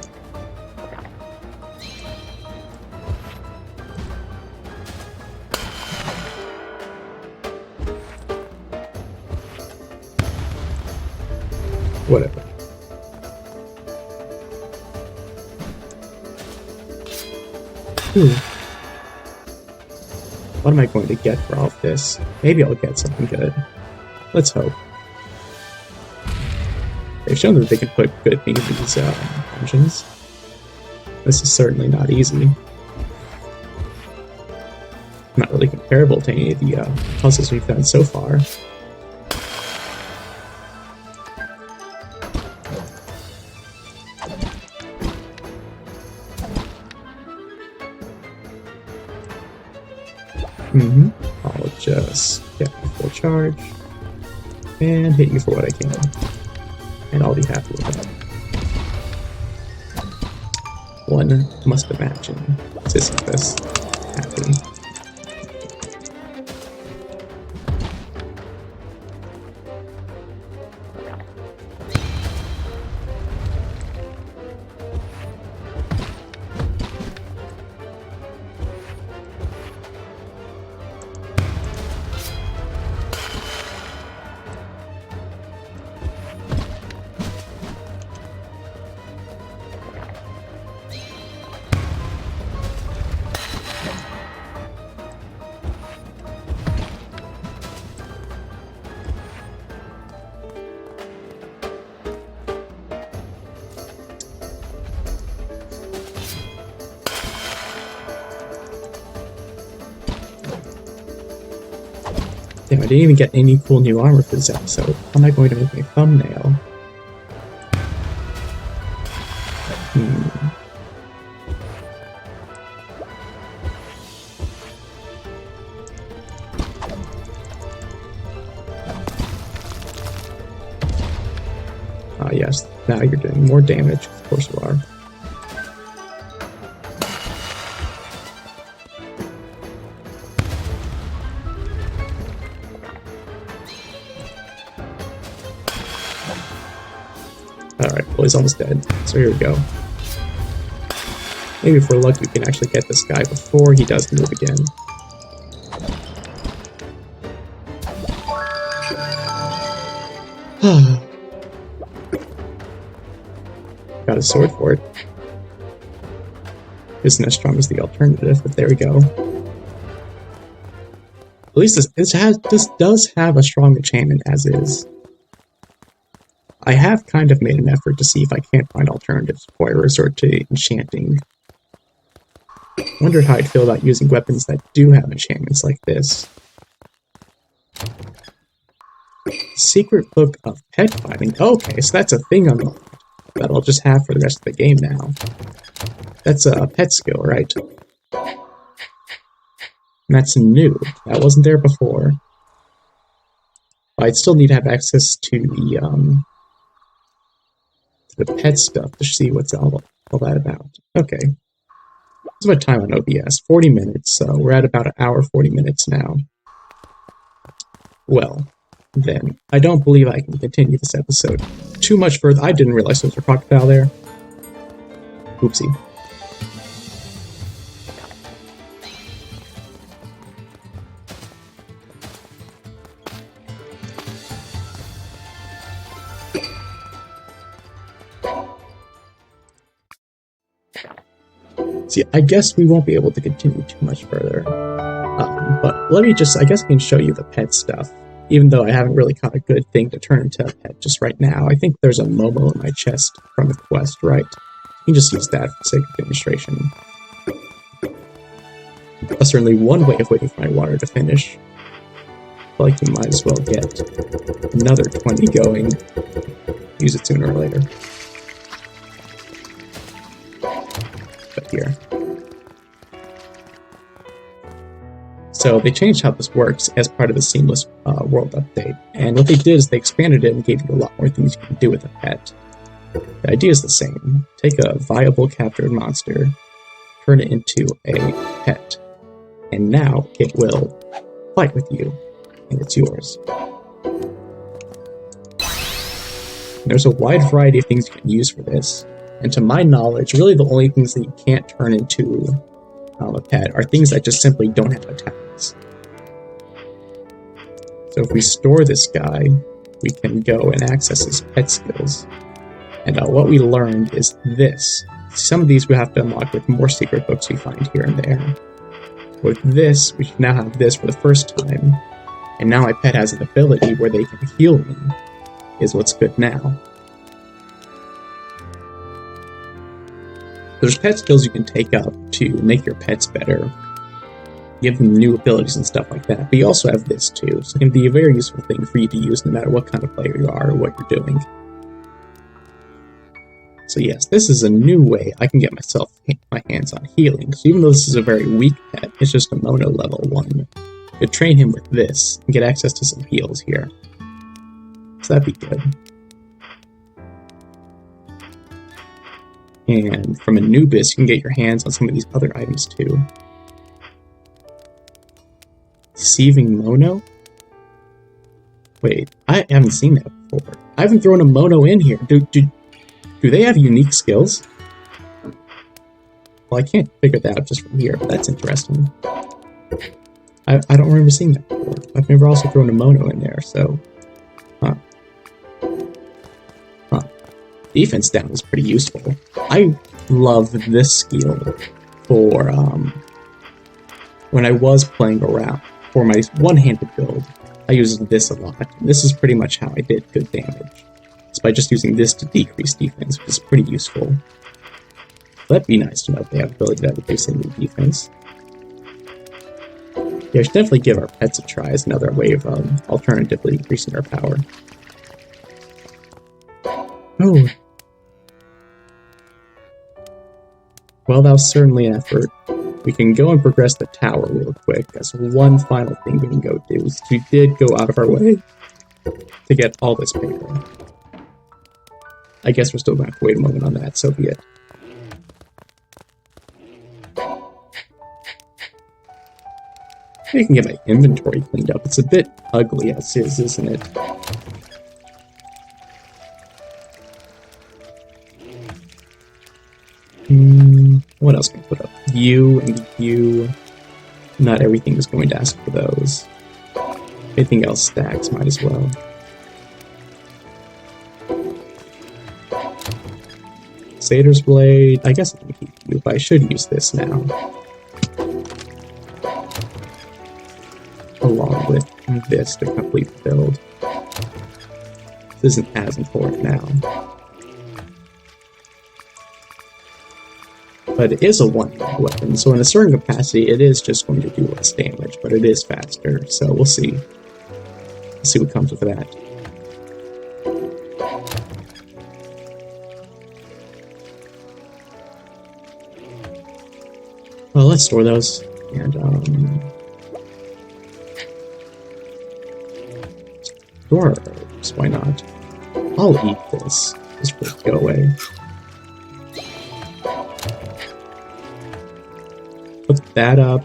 Whatever. Ooh. What am I going to get for all of this? Maybe I'll get something good. Let's hope. They've shown that they can put good meat in these dungeons. This is certainly not easy. Not really comparable to any of the puzzles we've done so far. I'll just get my full charge and hit you for what I can. And I'll be happy with that. One must imagine Sisyphus happy. Damn, I didn't even get any cool new armor for this episode. How am I going to make a thumbnail? Ah, yes. Now you're doing more damage. Of course you are. Alright, well, he's almost dead. So here we go. Maybe if we're lucky we can actually get this guy before he does move again. Got a sword for it. Isn't as strong as the alternative, but there we go. At least this does have a strong enchantment as is. I have kind of made an effort to see if I can't find alternatives before I resort to enchanting. Wondered how I'd feel about using weapons that do have enchantments like this. Secret Book of Pet Finding. Okay, so that's a thing that I'll just have for the rest of the game now. That's a pet skill, right? And that's new. That wasn't there before. I'd still need to have access to the pet stuff to see what's all that about. Okay. What's my time on OBS? 40 minutes, so we're at about an hour, 40 minutes now. Well, then, I don't believe I can continue this episode too much further. I didn't realize there was a crocodile there. Oopsie. See, I guess we won't be able to continue too much further. But let me just, I guess I can show you the pet stuff. Even though I haven't really caught a good thing to turn into a pet just right now. I think there's a Momo in my chest from the quest, right? You can just use that for the sake of demonstration. That's certainly one way of waiting for my water to finish. I feel like you might as well get another 20 going. Use it sooner or later. But here. So they changed how this works as part of the Seamless World update. And what they did is they expanded it and gave you a lot more things you can do with a pet. The idea is the same. Take a viable captured monster, turn it into a pet, and now it will fight with you, and it's yours. There's a wide variety of things you can use for this, and to my knowledge, really the only things that you can't turn into a pet are things that just simply don't have attacks. So if we store this guy, we can go and access his pet skills. And what we learned is this. Some of these we have to unlock with more secret books we find here and there. With this, we now have this for the first time. And now my pet has an ability where they can heal me, is what's good now. There's pet skills you can take up to make your pets better, give them new abilities and stuff like that, but you also have this too, so it can be a very useful thing for you to use no matter what kind of player you are or what you're doing. So yes, this is a new way I can get my hands on healing, so even though this is a very weak pet, it's just a Mono level 1, you train him with this and get access to some heals here. So that'd be good. And from Anubis, you can get your hands on some of these other items too. Deceiving Mono? Wait, I haven't seen that before. I haven't thrown a Mono in here. Do they have unique skills? Well, I can't figure that out just from here, but that's interesting. I don't remember seeing that before. I've never also thrown a Mono in there, so... Defense down is pretty useful. I love this skill for when I was playing around. For my one-handed build, I used this a lot. This is pretty much how I did good damage. It's by just using this to decrease defense, which is pretty useful. That'd be nice to know if they have the ability to have a base-ending defense. Yeah, I should definitely give our pets a try as another way of alternatively increasing our power. Oh. Well, that was certainly an effort. We can go and progress the tower real quick. That's one final thing we can go do. We did go out of our way to get all this paper. I guess we're still going to have to wait a moment on that, so be it. I can get my inventory cleaned up. It's a bit ugly as is, isn't it? What else can I put up? U and U. Not everything is going to ask for those. Anything else stacks, might as well. Satyr's Blade. I guess I can keep U, but I should use this now. Along with this to complete the build. This isn't as important now. But it is a one-hit weapon, so in a certain capacity, it is just going to do less damage, but it is faster, so we'll see. We'll see what comes with that. Well, let's store those. And, dwarves, why not? I'll eat this. This will go away. Put that up.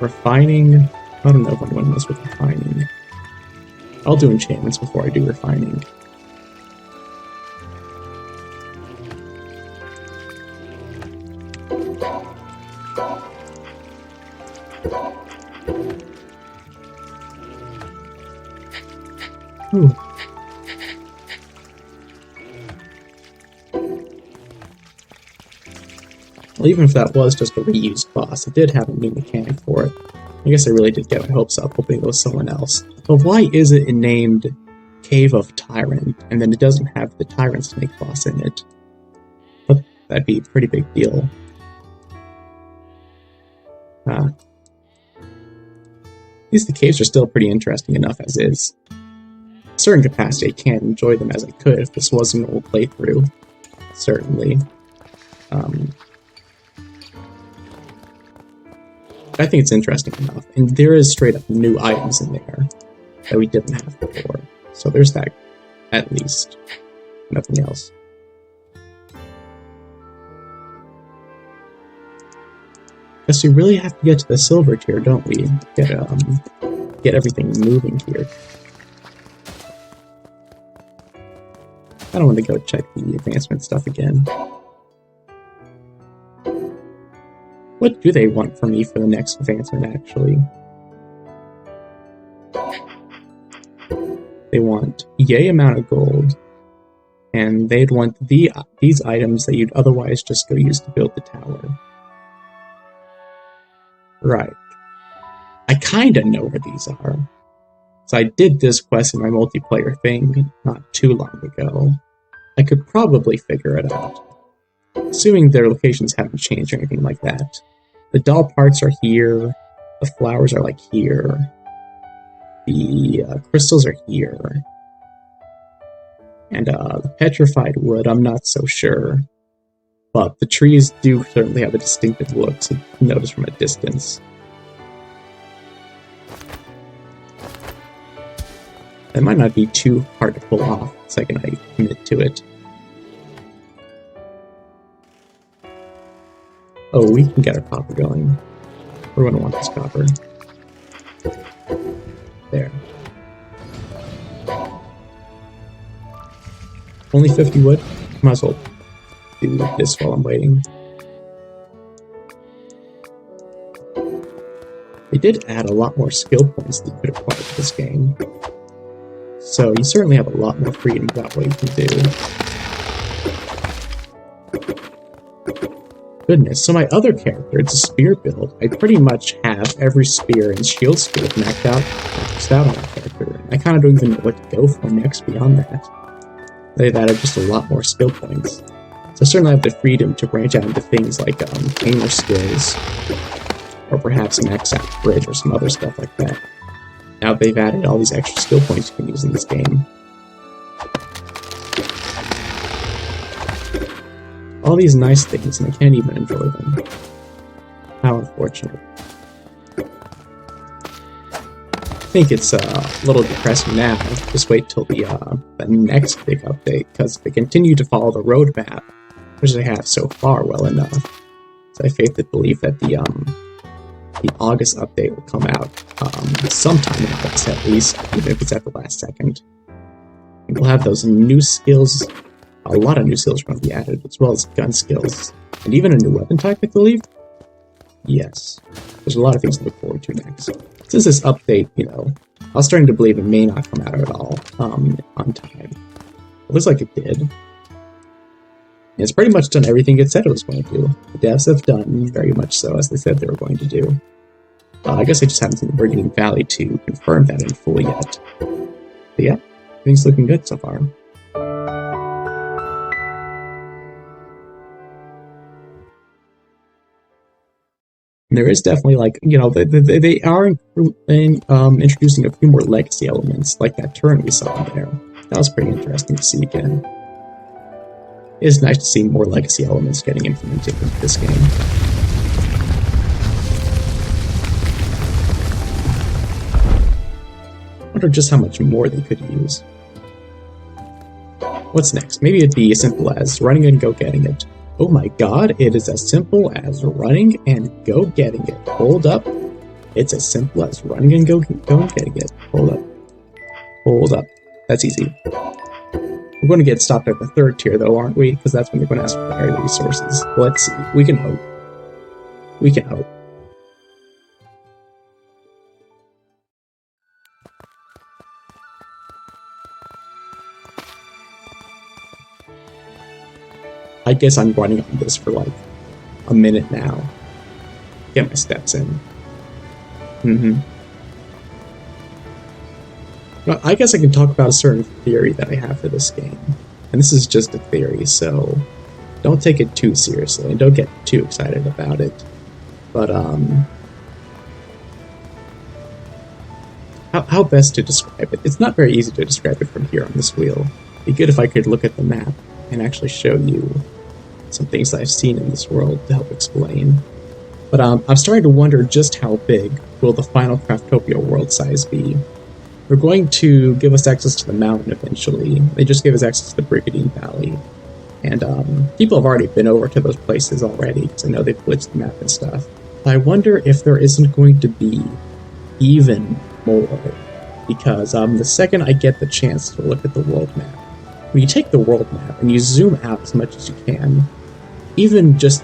Refining. I don't know if I'm going to mess with refining. I'll do enchantments before I do refining. Ooh. Well, even if that was just a reused boss, it did have a new mechanic for it. I guess I really did get my hopes up, hoping it was someone else. But why is it named Cave of Tyrant, and then it doesn't have the Tyrant Snake boss in it? But that'd be a pretty big deal. At least the caves are still pretty interesting enough as is. A certain capacity, I can't enjoy them as I could if this was an old playthrough. Certainly. I think it's interesting enough, and there is straight up new items in there that we didn't have before. So there's that, at least. Nothing else. Guess we really have to get to the silver tier, don't we? Get everything moving here. I don't want to go check the advancement stuff again. What do they want from me for the next advancement, actually? They want yay amount of gold, and they'd want these items that you'd otherwise just go use to build the tower. Right. I kinda know where these are. So I did this quest in my multiplayer thing not too long ago. I could probably figure it out. Assuming their locations haven't changed or anything like that. The doll parts are here. The flowers are like here. The crystals are here. And the petrified wood, I'm not so sure. But the trees do certainly have a distinctive look, so you can notice from a distance. That might not be too hard to pull off the second I commit to it. Oh, we can get our copper going. We're going to want this copper. There. Only 50 wood? Might as well do this while I'm waiting. They did add a lot more skill points that you could acquire to this game. So you certainly have a lot more freedom about what you can do. Goodness, so my other character, it's a spear build. I pretty much have every spear and shield skill maxed out on my character. I kind of don't even know what to go for next beyond that. They've added just a lot more skill points. So I certainly have the freedom to branch out into things like gamer skills, or perhaps max out bridge or some other stuff like that. Now they've added all these extra skill points you can use in this game. All these nice things, and I can't even enjoy them. How unfortunate. I think it's a little depressing now. Just wait till the next big update, because if they continue to follow the roadmap, which they have so far well enough, so I have faith and believe that the August update will come out sometime in August at least, even if it's at the last second. And we'll have those new skills. A lot of new skills are going to be added, as well as gun skills. And even a new weapon type, I believe? Yes. There's a lot of things to look forward to next. Since this update, I was starting to believe it may not come out at all on time. It looks like it did. And it's pretty much done everything it said it was going to do. The devs have done very much so as they said they were going to do. I guess I just haven't seen Brigandine Valley to confirm that in full yet. But yeah, things looking good so far. There is definitely, they are introducing a few more legacy elements, like that turn we saw in there. That was pretty interesting to see again. It is nice to see more legacy elements getting implemented into this game. wonder just how much more they could use. What's next? Maybe it'd be as simple as running and go getting it. Oh my god, it is as simple as running and go getting it. Hold up. It's as simple as running and go getting it. Hold up. Hold up. That's easy. We're going to get stopped at the third tier though, aren't we? Because that's when they're going to ask for area resources. Let's see. We can hope. We can hope. I guess I'm running on this for like a minute now. Get my steps in. Well, I guess I can talk about a certain theory that I have for this game. And this is just a theory, so don't take it too seriously and don't get too excited about it. But, how best to describe it? It's not very easy to describe it from here on this wheel. It'd be good if I could look at the map and actually show you some things that I've seen in this world to help explain. But I'm starting to wonder just how big will the final Craftopia world size be. They're going to give us access to the mountain eventually. They just gave us access to the Brigandine Valley. And people have already been over to those places already, because I know they've glitched the map and stuff. I wonder if there isn't going to be even more. Because the second I get the chance to look at the world map, when you take the world map and you zoom out as much as you can, even just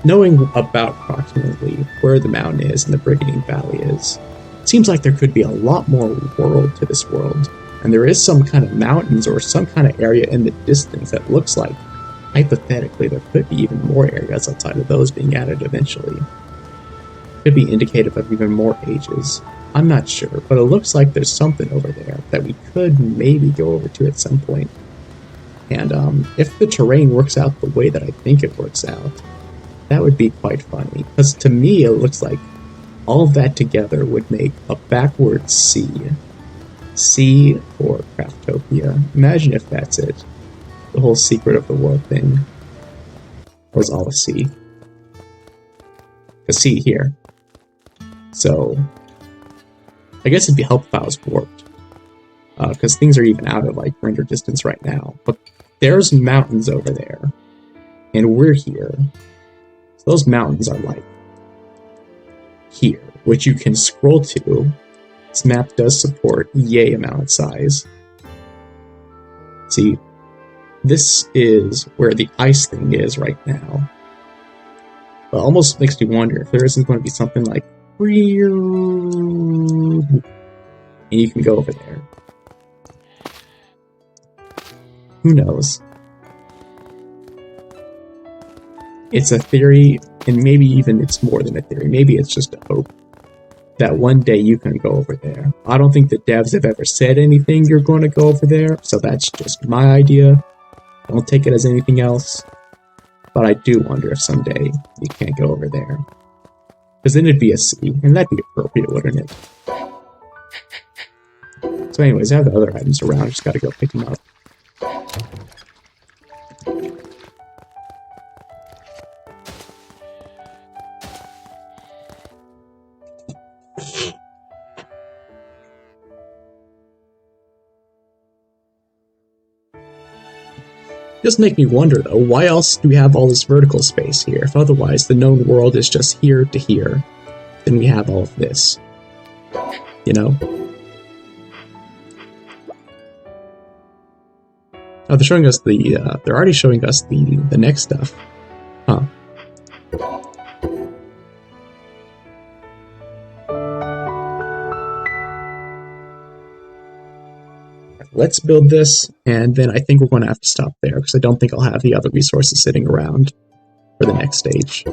knowing about approximately where the mountain is and the Brigandine Valley is, it seems like there could be a lot more world to this world. And there is some kind of mountains or some kind of area in the distance that looks like, hypothetically, there could be even more areas outside of those being added eventually. Could be indicative of even more ages. I'm not sure, but it looks like there's something over there that we could maybe go over to at some point. And if the terrain works out the way that I think it works out, that would be quite funny. Because to me, it looks like all of that together would make a backwards C. C for Craftopia. Imagine if that's it. The whole secret of the world thing was all a C. A C here. So, I guess it'd be helpful if I was warped. Because things are even out of like render distance right now. But there's mountains over there. And we're here. So those mountains are like here, which you can scroll to. This map does support yay amount of size. See, this is where the ice thing is right now. But it almost makes me wonder if there isn't going to be something like and you can go over there. Who knows? It's a theory, and maybe even it's more than a theory. Maybe it's just a hope that one day you can go over there. I don't think the devs have ever said anything you're going to go over there, so that's just my idea. Don't take it as anything else. But I do wonder if someday you can't go over there. Because then it'd be a C, and that'd be appropriate, wouldn't it? So anyways, I have the other items around, I just gotta go pick them up. Just make me wonder though, why else do we have all this vertical space here? If otherwise the known world is just here to here, then we have all of this. You know? Oh, they're showing us the, they're already showing us the next stuff. Huh. Let's build this, and then I think we're going to have to stop there, because I don't think I'll have the other resources sitting around for the next stage.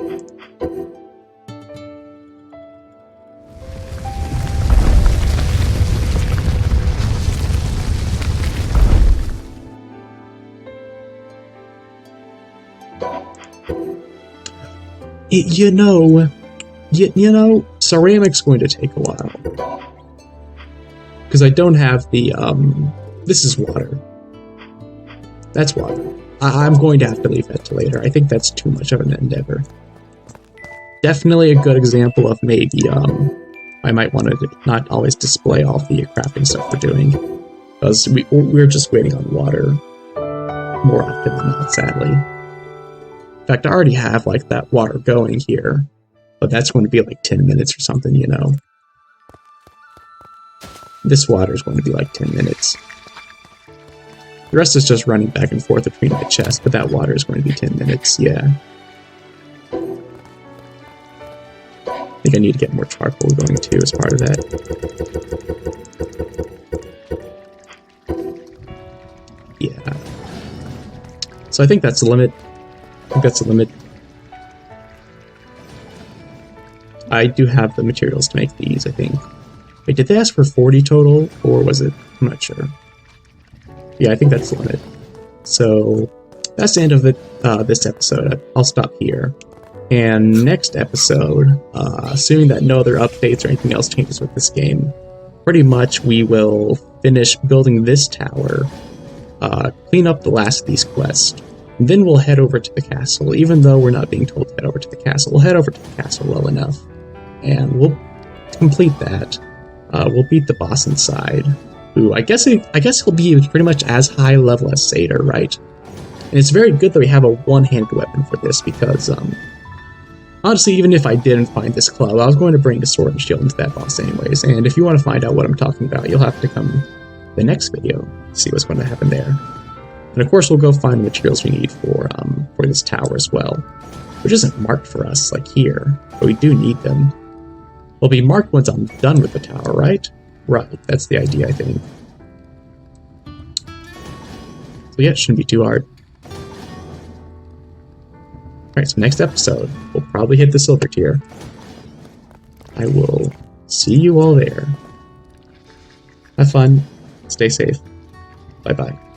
You know, ceramic's going to take a while. Because I don't have the, this is water. That's water. I'm going to have to leave that to later. I think that's too much of an endeavor. Definitely a good example of maybe, I might want to not always display all the crafting stuff we're doing, because we're just waiting on water more often than not, sadly. In fact, I already have like that water going here, but that's going to be like 10 minutes or something, you know. This water is going to be like 10 minutes. The rest is just running back and forth between my chests, but that water is going to be 10 minutes, yeah. I think I need to get more charcoal going too as part of that. Yeah. So I think that's the limit. I do have the materials to make these, I think. Wait, did they ask for 40 total, or was it? I'm not sure. Yeah, I think that's the limit. So that's the end of it. This episode. I'll stop here. And next episode, assuming that no other updates or anything else changes with this game, pretty much we will finish building this tower, clean up the last of these quests, and then we'll head over to the castle. Even though we're not being told to head over to the castle, we'll head over to the castle well enough, and we'll complete that. We'll beat the boss inside, who I guess he'll be pretty much as high level as Satyr, right? And it's very good that we have a one-handed weapon for this, because honestly, even if I didn't find this club, I was going to bring the sword and shield into that boss anyways. And if you want to find out what I'm talking about, you'll have to come the next video to see what's going to happen there. And of course, we'll go find the materials we need for this tower as well, which isn't marked for us like here, but we do need them. They'll be marked once I'm done with the tower, right? Right, that's the idea, I think. So yeah, it shouldn't be too hard. Alright, so next episode, we'll probably hit the silver tier. I will see you all there. Have fun. Stay safe. Bye-bye.